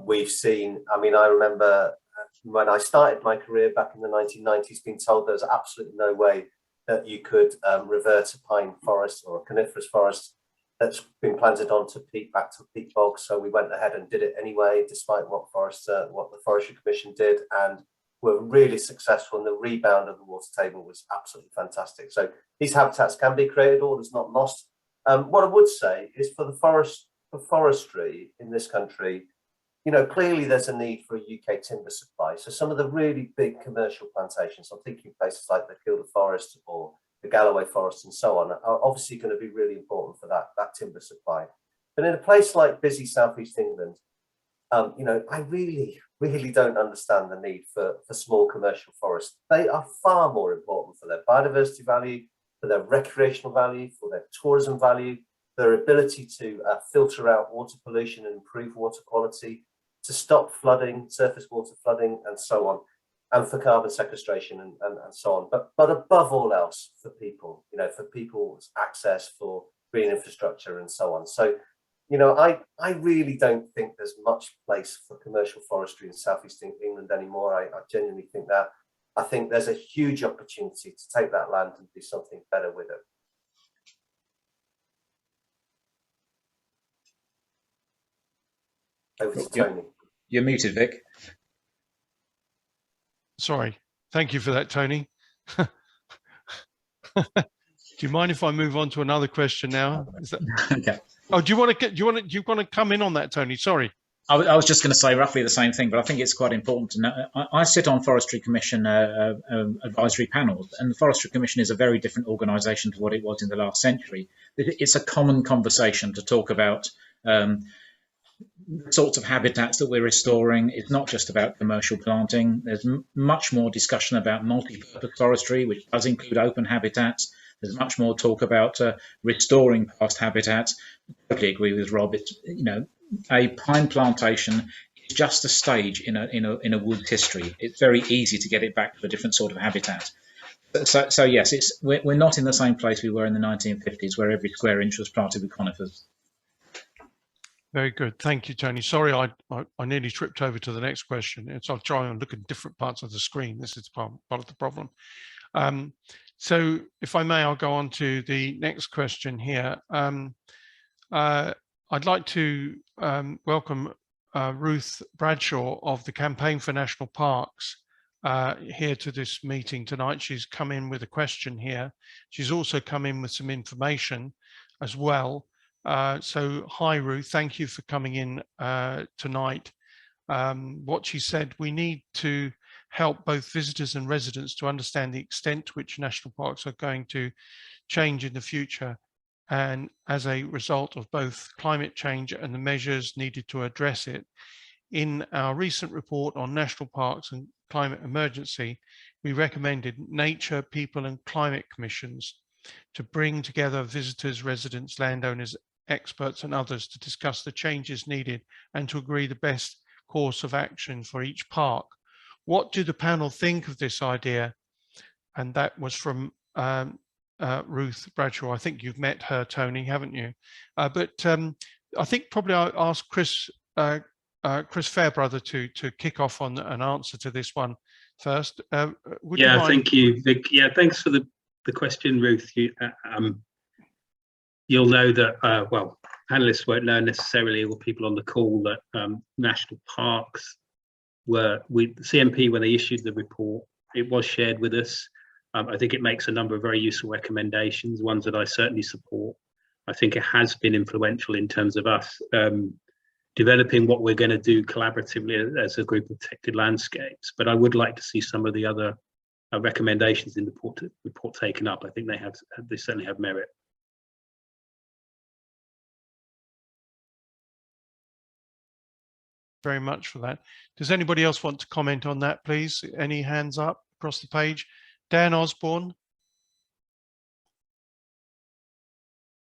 We've seen, I mean, I remember when I started my career back in the 1990s, being told there's absolutely no way that you could revert a pine forest or a coniferous forest that's been planted onto peat back to peat bog. So we went ahead and did it anyway, despite what the Forestry Commission did, and were really successful. And the rebound of the water table was absolutely fantastic. So these habitats can be created, all is not lost. What I would say is for forestry in this country, you know, clearly there's a need for a UK timber supply. So some of the really big commercial plantations, I'm thinking places like the Kielder Forest or the Galloway Forest and so on, are obviously going to be really important for that timber supply. But in a place like busy southeast England, you know, I really don't understand the need for small commercial forests. They are far more important for their biodiversity value, for their recreational value, for their tourism value, their ability to filter out water pollution and improve water quality, to stop flooding, surface water flooding, and so on, and for carbon sequestration and so on. But above all else, for people, you know, for people's access, for green infrastructure and so on. So you know, I really don't think there's much place for commercial forestry in southeast England anymore. I genuinely think that. I think there's a huge opportunity to take that land and do something better with it. Over to Tony. You're muted, Vic. Sorry. Thank you for that, Tony. Do you mind if I move on to another question now? Is that... Okay. Oh, do you want to come in on that, Tony? Sorry. I was just going to say roughly the same thing, but I think it's quite important to know. I sit on Forestry Commission advisory panels, and the Forestry Commission is a very different organisation to what it was in the last century. It's a common conversation to talk about the sorts of habitats that we're restoring. It's not just about commercial planting. There's much more discussion about multi-purpose forestry, which does include open habitats. There's much more talk about restoring past habitats. I totally agree with Rob. It's, you know, a pine plantation is just a stage in a wood's history. It's very easy to get it back to a different sort of habitat. So yes, we're not in the same place we were in the 1950s, where every square inch was planted with conifers. Very good. Thank you, Tony. Sorry, I nearly tripped over to the next question. I'll try and look at different parts of the screen. This is part of the problem. So if I may, I'll go on to the next question here. I'd like to welcome Ruth Bradshaw of the Campaign for National Parks here to this meeting tonight. She's come in with a question here. She's also come in with some information as well. So hi, Ruth, thank you for coming in tonight. What she said, we need to help both visitors and residents to understand the extent to which national parks are going to change in the future, and as a result of both climate change and the measures needed to address it. In our recent report on national parks and climate emergency, we recommended nature, people and climate commissions to bring together visitors, residents, landowners, experts and others to discuss the changes needed and to agree the best course of action for each park. What do the panel think of this idea? And that was from Ruth Bradshaw. I think you've met her, Tony, haven't you? But I think probably I'll ask Chris Fairbrother to kick off on an answer to this one first. Yeah, thank you, Vic. Yeah, thanks for the question, Ruth. You'll know that, well, panelists won't know necessarily, or people on the call, that national parks were, with CMP, when they issued the report, it was shared with us. I think it makes a number of very useful recommendations, ones that I certainly support. I think it has been influential in terms of us developing what we're going to do collaboratively as a group of protected landscapes. But I would like to see some of the other recommendations in the report taken up. I think they certainly have merit. Very much for that. Does anybody else want to comment on that, please? Any hands up across the page? Dan Osborne.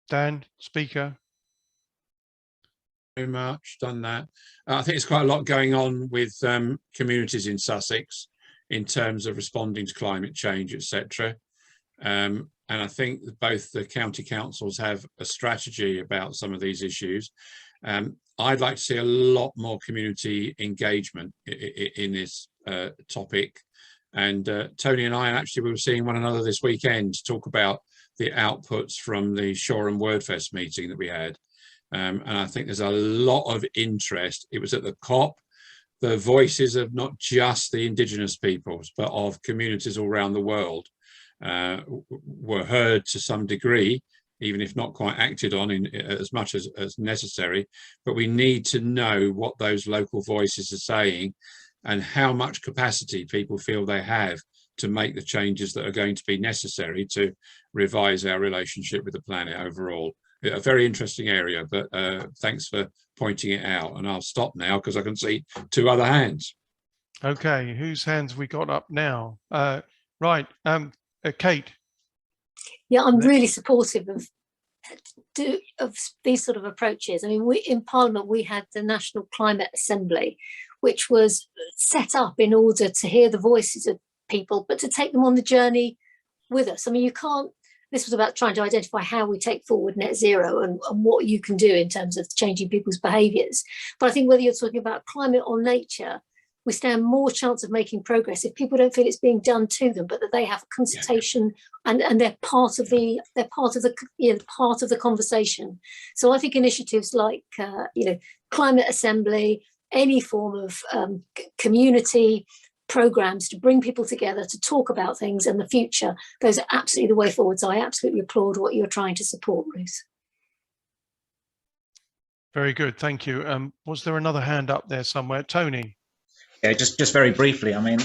Dan, speaker. Very much done that. I think there's quite a lot going on with communities in Sussex in terms of responding to climate change, etc. And I think that both the county councils have a strategy about some of these issues. I'd like to see a lot more community engagement in this topic. And Tony and I actually we were seeing one another this weekend to talk about the outputs from the Shoreham Wordfest meeting that we had. And I think there's a lot of interest. It was at the COP. The voices of not just the indigenous peoples, but of communities all around the world were heard to some degree, even if not quite acted on in as much as necessary. But we need to know what those local voices are saying and how much capacity people feel they have to make the changes that are going to be necessary to revise our relationship with the planet overall. A very interesting area, but thanks for pointing it out. And I'll stop now because I can see two other hands. Okay, whose hands we got up now? Right, Kate. Yeah, I'm really supportive of these sort of approaches. I mean, in Parliament, we had the National Climate Assembly, which was set up in order to hear the voices of people, but to take them on the journey with us. I mean, you can't this was about trying to identify how we take forward net zero and what you can do in terms of changing people's behaviours. But I think whether you're talking about climate or nature, we stand more chance of making progress if people don't feel it's being done to them, but that they have a consultation and they're part of the part of the conversation. So I think initiatives like climate assembly, any form of community programs to bring people together to talk about things and the future, those are absolutely the way forward. So I absolutely applaud what you're trying to support, Ruth. Very good, thank you. Was there another hand up there somewhere? Tony? Yeah, just very briefly. I mean,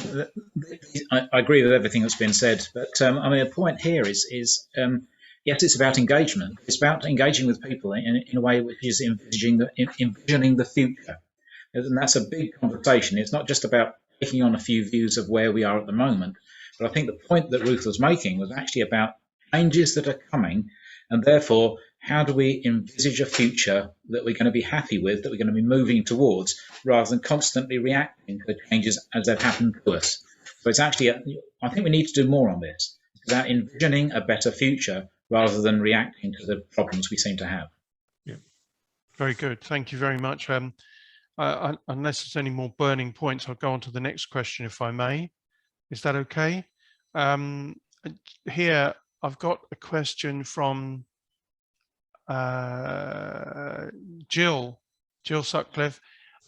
I agree with everything that's been said, but I mean, the point here is yes, it's about engagement. It's about engaging with people in a way which is envisioning the future, and that's a big conversation. It's not just about taking on a few views of where we are at the moment, but I think the point that Ruth was making was actually about changes that are coming, and therefore, how do we envisage a future that we're going to be happy with, that we're going to be moving towards, rather than constantly reacting to the changes as they've happened to us. So it's actually, I think we need to do more on this. It's about envisioning a better future rather than reacting to the problems we seem to have. Yeah, very good. Thank you very much. Unless there's any more burning points, I'll go on to the next question, if I may. Is that okay? Here, I've got a question from Jill Sutcliffe,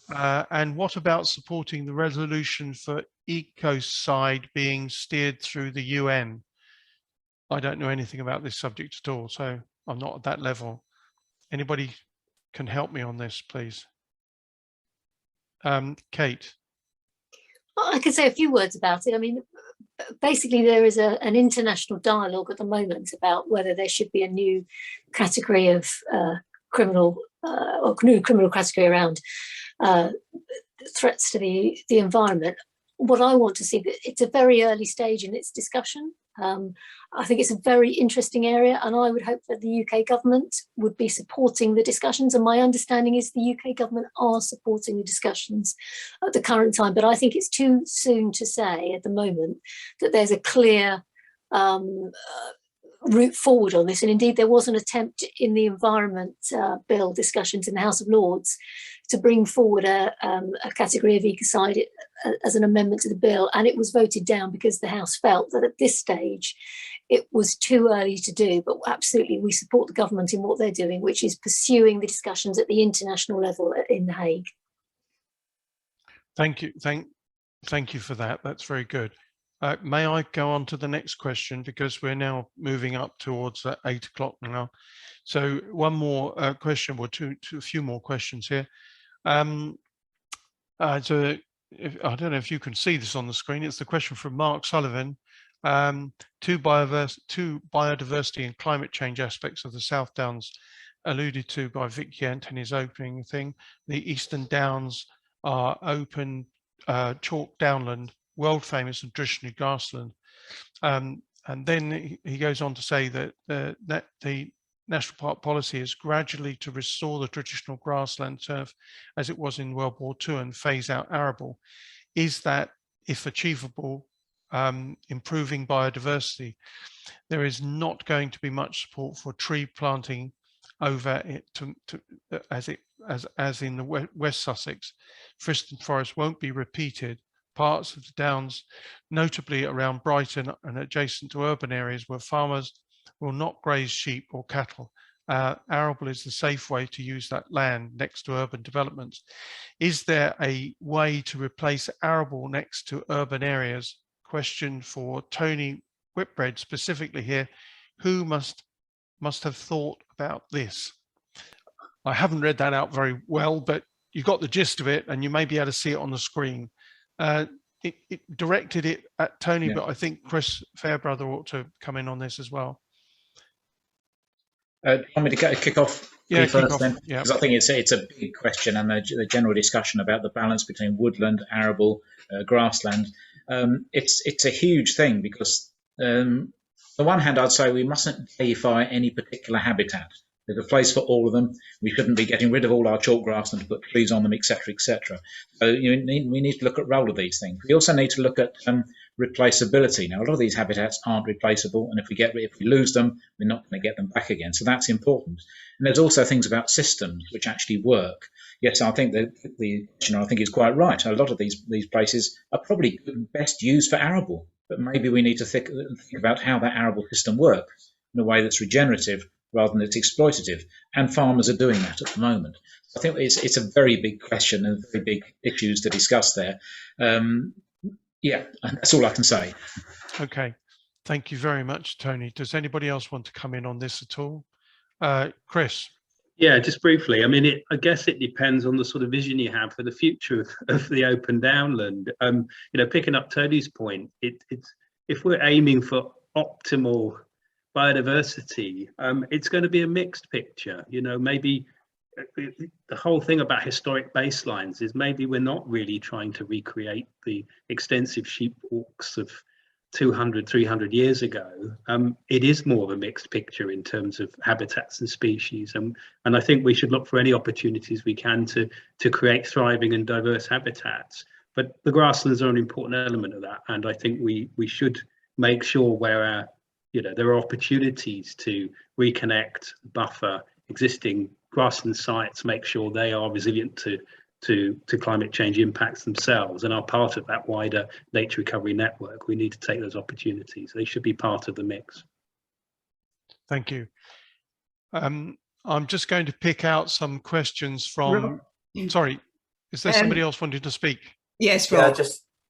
and what about supporting the resolution for ecocide being steered through the UN? I don't know anything about this subject at all, so I'm not at that level. Anybody can help me on this, please? Kate? Well, I can say a few words about it. I mean, basically there is an international dialogue at the moment about whether there should be a new category of criminal or new criminal category around threats to the environment. What I want to see, it's a very early stage in its discussion. I think it's a very interesting area, and I would hope that the UK government would be supporting the discussions. And my understanding is the UK government are supporting the discussions at the current time. But I think it's too soon to say at the moment that there's a clear route forward on this. And indeed, there was an attempt in the Environment Bill discussions in the House of Lords to bring forward a category of ecocide as an amendment to the bill, and it was voted down because the House felt that at this stage it was too early to do. But absolutely, we support the government in what they're doing, which is pursuing the discussions at the international level in The Hague. Thank you. Thank you for that. That's very good. May I go on to the next question, because we're now moving up towards 8 o'clock now. So one more question, or a few more questions here. So I don't know if you can see this on the screen. It's the question from Mark Sullivan. Two biodiversity and climate change aspects of the South Downs alluded to by Vic Yent in his opening thing. The Eastern Downs are open chalk downland, world famous and traditionally grassland. And then he goes on to say that the National Park policy is gradually to restore the traditional grassland turf as it was in World War II and phase out arable. Is that, if achievable, improving biodiversity? There is not going to be much support for tree planting over it as in the West Sussex. Friston Forest won't be repeated. Parts of the Downs, notably around Brighton and adjacent to urban areas where farmers will not graze sheep or cattle. Arable is the safe way to use that land next to urban developments. Is there a way to replace arable next to urban areas? Question for Tony Whitbread specifically here. Who must have thought about this? I haven't read that out very well, but you got the gist of it, and you may be able to see it on the screen. It directed it at Tony, but I think Chris Fairbrother ought to come in on this as well. Want me to kick off? Yeah, first then? Yeah. Because I think it's a big question, and the general discussion about the balance between woodland, arable, grassland. It's a huge thing, because on the one hand, I'd say we mustn't deify any particular habitat. There's a place for all of them. We shouldn't be getting rid of all our chalk grassland to put trees on them, etc., etc. So we need to look at role of these things. We also need to look at replaceability. Now, a lot of these habitats aren't replaceable, and if we lose them, we're not going to get them back again. So that's important. And there's also things about systems which actually work. Yes, I think that the questioner, I think, is quite right. A lot of these places are probably best used for arable, but maybe we need to think about how that arable system works in a way that's regenerative rather than it's exploitative. And farmers are doing that at the moment. I think it's a very big question and very big issues to discuss there. Yeah, that's all I can say. Okay, thank you very much, Tony. Does anybody else want to come in on this at all? Chris? Yeah, just briefly. I mean, I guess it depends on the sort of vision you have for the future of the open downland. You know, picking up Tony's point, it's if we're aiming for optimal biodiversity, it's going to be a mixed picture. You know, maybe the whole thing about historic baselines is maybe we're not really trying to recreate the extensive sheep walks of 200, 300 years ago. It is more of a mixed picture in terms of habitats and species, and I think we should look for any opportunities we can to create thriving and diverse habitats. But the grasslands are an important element of that, and I think we should make sure where there are opportunities to reconnect, buffer existing grassland sites, make sure they are resilient to climate change impacts themselves and are part of that wider nature recovery network. We need to take those opportunities. They should be part of the mix. Thank you. I'm just going to pick out some questions from, sorry, is there somebody else wanting to speak? Yes, Rob. Yeah,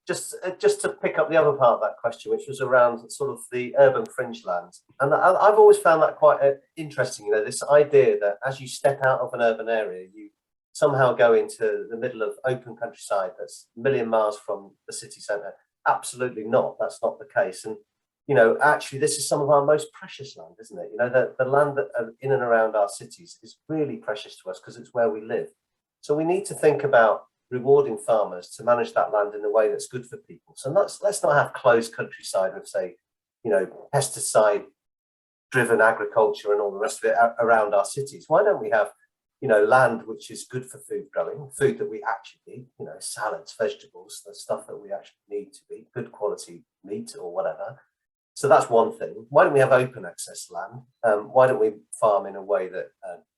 just to pick up the other part of that question, which was around sort of the urban fringe lands. And I've always found that quite interesting, you know, this idea that as you step out of an urban area, you somehow go into the middle of open countryside that's a million miles from the city centre. Absolutely not. That's not the case. And, you know, actually, this is some of our most precious land, isn't it? You know, the land that are in and around our cities is really precious to us because it's where we live. So we need to think about rewarding farmers to manage that land in a way that's good for people. So let's not have closed countryside with, say, you know, pesticide-driven agriculture and all the rest of it around our cities. Why don't we have, you know, land which is good for food growing, food that we actually need, you know, salads, vegetables, the stuff that we actually need to eat, good quality meat or whatever. So that's one thing. Why don't we have open access land? Why don't we farm in a way that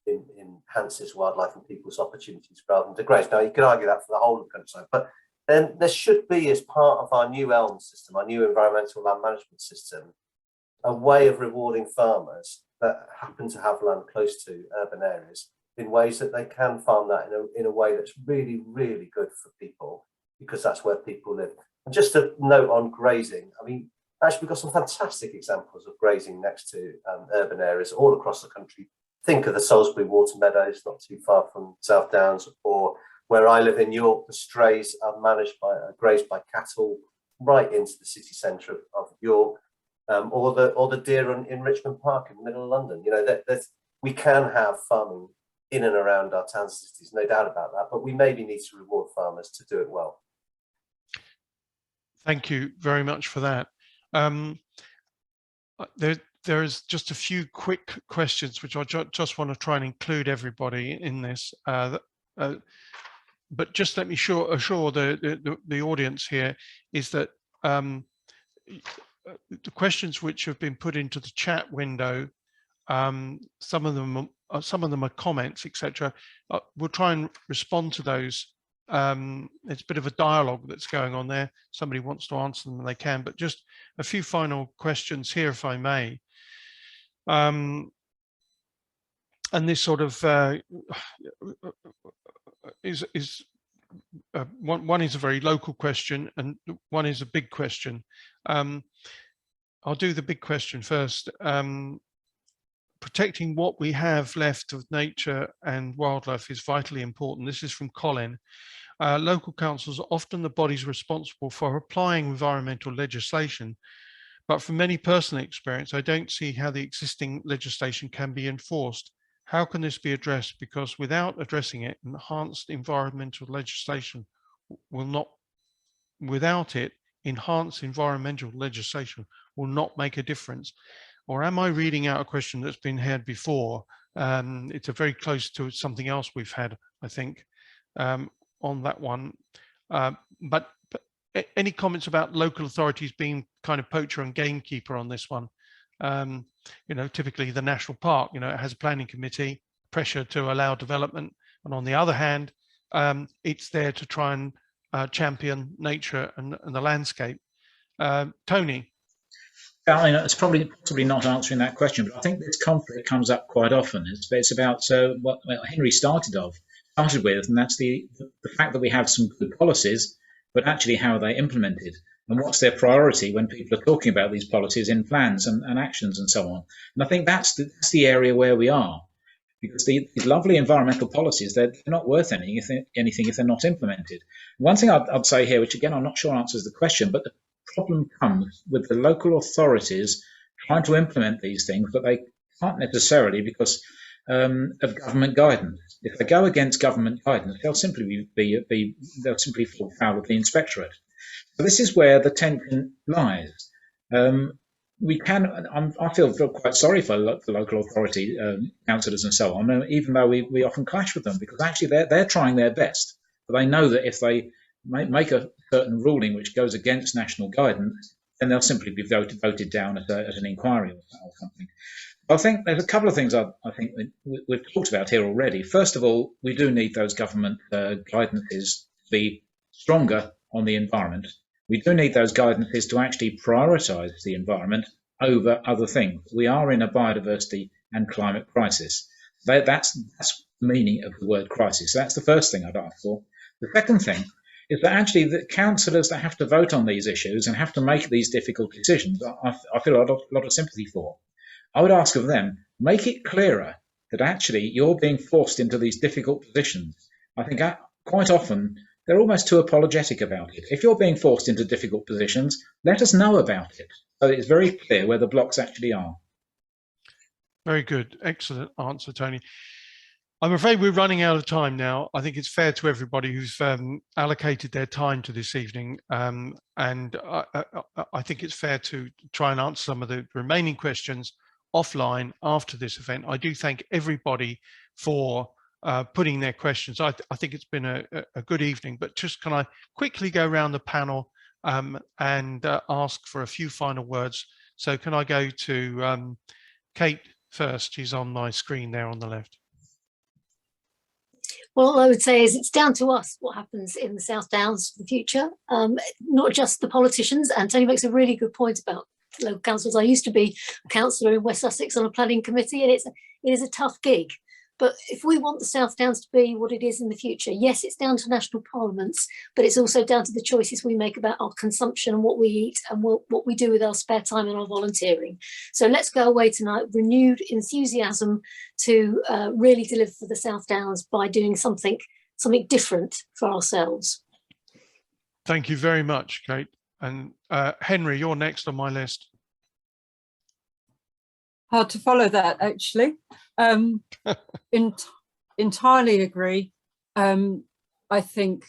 enhances wildlife and people's opportunities rather than degrades? Now, you could argue that for the whole of the countryside, but then there should be, as part of our new ELM system, our new environmental land management system, a way of rewarding farmers that happen to have land close to urban areas in ways that they can farm that in a way that's really, really good for people, because that's where people live. And just a note on grazing, I mean, actually, we've got some fantastic examples of grazing next to urban areas all across the country. Think of the Salisbury Water Meadows, not too far from South Downs, or where I live in York, the strays are grazed by cattle right into the city centre of York, or the deer in Richmond Park in the middle of London. You know, we can have farming in and around our towns and cities, no doubt about that, but we maybe need to reward farmers to do it well. Thank you very much for that. There is just a few quick questions which I just want to try and include everybody in this, but just let me assure the audience here is that the questions which have been put into the chat window, some of them are comments, etc. We'll try and respond to those. It's a bit of a dialogue that's going on there. Somebody wants to answer them, they can, but just a few final questions here, if I may. And this sort of one is a very local question and one is a big question. I'll do the big question first. Protecting what we have left of nature and wildlife is vitally important. This is from Colin. Local councils are often the bodies responsible for applying environmental legislation, but from many personal experience, I don't see how the existing legislation can be enforced. How can this be addressed? Because without addressing it, enhanced environmental legislation will not make a difference. Or am I reading out a question that's been had before? It's a very close to something else we've had, I think, on that one. But any comments about local authorities being kind of poacher and gamekeeper on this one? You know, typically the national park, you know, it has a planning committee, pressure to allow development, and on the other hand, it's there to try and champion nature and the landscape. Tony. I mean, it's probably not answering that question, but I think this conflict comes up quite often. It's about what Henry started with, and that's the fact that we have some good policies, but actually how are they implemented, and what's their priority when people are talking about these policies in plans and actions and so on. And I think that's the area where we are, because these lovely environmental policies, they're not worth anything if they're not implemented. One thing I'd say here, which again I'm not sure answers the question, but the problem comes with the local authorities trying to implement these things, but they can't necessarily because of government guidance. If they go against government guidance, they'll simply fall foul of the inspectorate. So this is where the tension lies. I feel quite sorry for the local authority councillors and so on, even though we often clash with them, because actually they're trying their best, but they know that if they make a certain ruling which goes against national guidance, then they'll simply be voted down at an inquiry or something. I think there's a couple of things I think we've talked about here already. First of all, we do need those government guidances to be stronger on the environment. We do need those guidances to actually prioritise the environment over other things. We are in a biodiversity and climate crisis. That's the meaning of the word crisis. So that's the first thing I'd ask for. The second thing is that actually the councillors that have to vote on these issues and have to make these difficult decisions, I feel a lot of sympathy for. I would ask of them, make it clearer that actually you're being forced into these difficult positions. I think quite often they're almost too apologetic about it. If you're being forced into difficult positions, let us know about it, so it's very clear where the blocks actually are. Very good. Excellent answer, Tony. I'm afraid we're running out of time now. I think it's fair to everybody who's allocated their time to this evening. And I think it's fair to try and answer some of the remaining questions offline after this event. I do thank everybody for putting their questions. I think it's been a good evening, but just can I quickly go around the panel and ask for a few final words. So can I go to Kate first? She's on my screen there on the left. Well, all I would say is it's down to us what happens in the South Downs for the future, not just the politicians. And Tony makes a really good point about local councils. I used to be a councillor in West Sussex on a planning committee, and it is a tough gig. But if we want the South Downs to be what it is in the future, yes, it's down to national parliaments, but it's also down to the choices we make about our consumption and what we eat and what we do with our spare time and our volunteering. So let's go away tonight, renewed enthusiasm to really deliver for the South Downs by doing something different for ourselves. Thank you very much, Kate. And Henry, you're next on my list. Hard to follow that, actually. Entirely agree. I think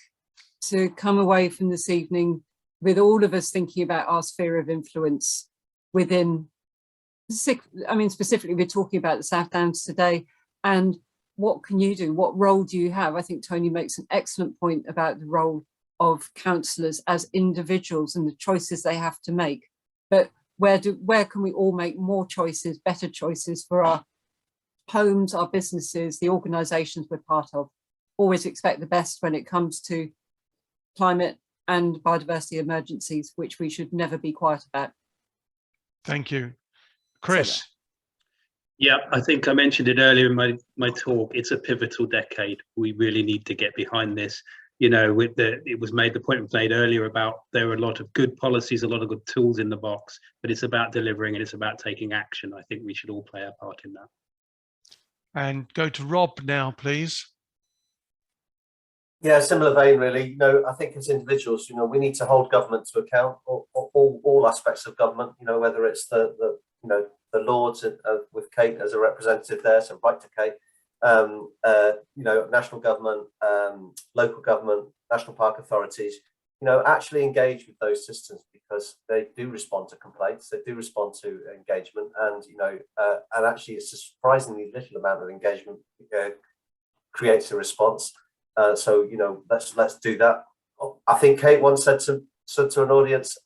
to come away from this evening with all of us thinking about our sphere of influence within, specifically we're talking about the South Downs today, and what can you do? What role do you have? I think Tony makes an excellent point about the role of councillors as individuals and the choices they have to make. But where can we all make more choices, better choices for our homes, our businesses, the organisations we're part of? Always expect the best when it comes to climate and biodiversity emergencies, which we should never be quiet about. Thank you. Chris. Yeah, I think I mentioned it earlier in my talk. It's a pivotal decade. We really need to get behind this. You know, the point was made earlier about there are a lot of good policies, a lot of good tools in the box, but it's about delivering and it's about taking action. I think we should all play our part in that. And go to Rob now, please. Yeah, similar vein, really. You know, I think as individuals, you know, we need to hold government to account, all aspects of government. You know, whether it's the Lords with Kate as a representative there, so right to Kate. You know, national government, local government, national park authorities, you know, actually engage with those systems, because they do respond to complaints, they do respond to engagement, and you know, and actually it's a surprisingly little amount of engagement creates a response. So you know, let's do that. I think Kate once said to to an audience,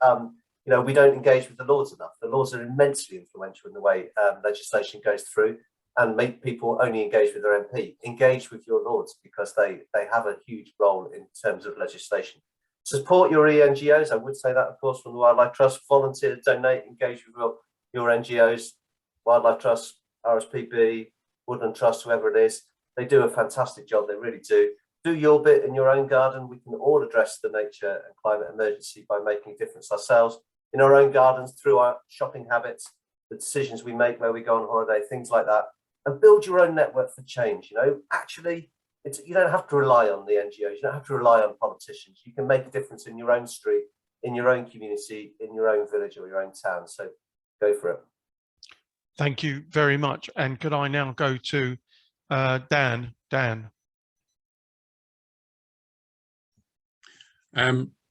you know, we don't engage with the Lords enough. The Lords are immensely influential in the way legislation goes through, and make people only engage with their MP. Engage with your Lords, because they have a huge role in terms of legislation. Support your NGOs. I would say that, of course, from the Wildlife Trust. Volunteer, donate, engage with your NGOs, Wildlife Trust, RSPB, Woodland Trust, whoever it is. They do a fantastic job. They really do. Do your bit in your own garden. We can all address the nature and climate emergency by making a difference ourselves in our own gardens, through our shopping habits, the decisions we make where we go on holiday, things like that. And build your own network for change. You know, actually, you don't have to rely on the NGOs. You don't have to rely on politicians. You can make a difference in your own street, in your own community, in your own village or your own town. So go for it. Thank you very much. And could I now go to Dan? Dan.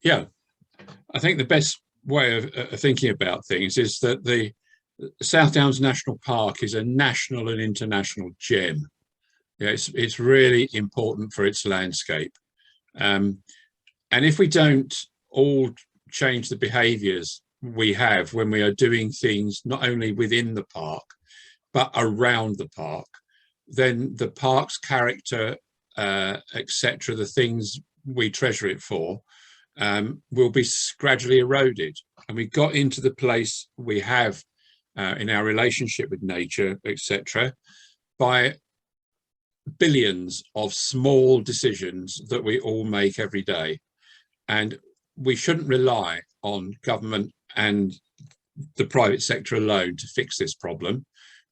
Yeah, I think the best way of thinking about things is that the South Downs National Park is a national and international gem. Yeah, it's really important for its landscape. And if we don't all change the behaviours we have when we are doing things not only within the park, but around the park, then the park's character, etc., the things we treasure it for, will be gradually eroded. And we got into the place we have in our relationship with nature, etc., by billions of small decisions that we all make every day. And we shouldn't rely on government and the private sector alone to fix this problem.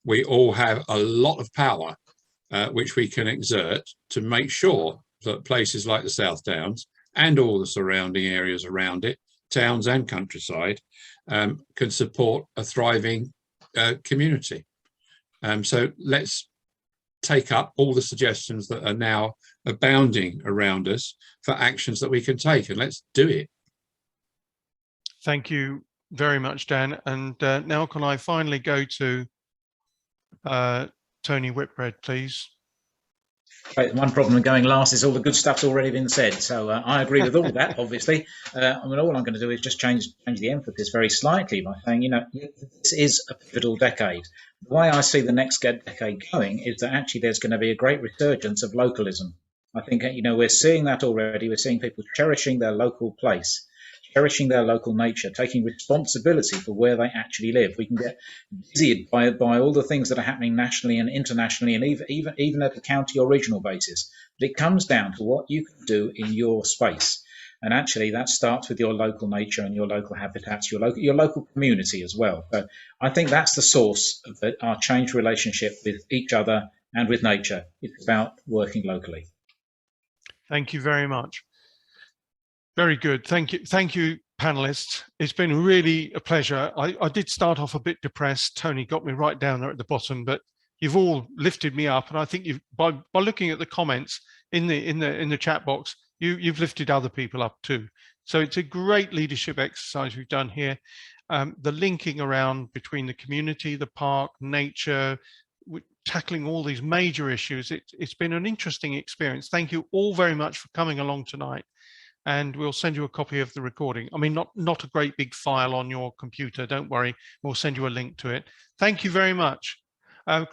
We all have a lot of power which we can exert to make sure that places like the South Downs and all the surrounding areas around it, towns and countryside, can support a thriving community. So let's take up all the suggestions that are now abounding around us for actions that we can take, and let's do it. Thank you very much, Dan. And now can I finally go to Tony Whitbread, please? Right, one problem with going last is all the good stuff's already been said. So I agree with all of that, obviously. I mean, all I'm going to do is just change the emphasis very slightly by saying, you know, this is a pivotal decade. The way I see the next decade going is that actually there's going to be a great resurgence of localism. I think, you know, we're seeing that already. We're seeing people cherishing their local place, cherishing their local nature, taking responsibility for where they actually live. We can get busied by all the things that are happening nationally and internationally, and even at a county or regional basis. But it comes down to what you can do in your space. And actually that starts with your local nature and your local habitats, your local community as well. So I think that's the source of our changed relationship with each other and with nature. It's about working locally. Thank you very much. Very good. Thank you, panelists. It's been really a pleasure. I did start off a bit depressed. Tony got me right down there at the bottom, but you've all lifted me up, and I think you've by looking at the comments in the chat box, you've lifted other people up too. So it's a great leadership exercise we've done here. The linking around between the community, the park, nature, tackling all these major issues. It's been an interesting experience. Thank you all very much for coming along tonight. And we'll send you a copy of the recording. I mean, not a great big file on your computer, don't worry. We'll send you a link to it. Thank you very much.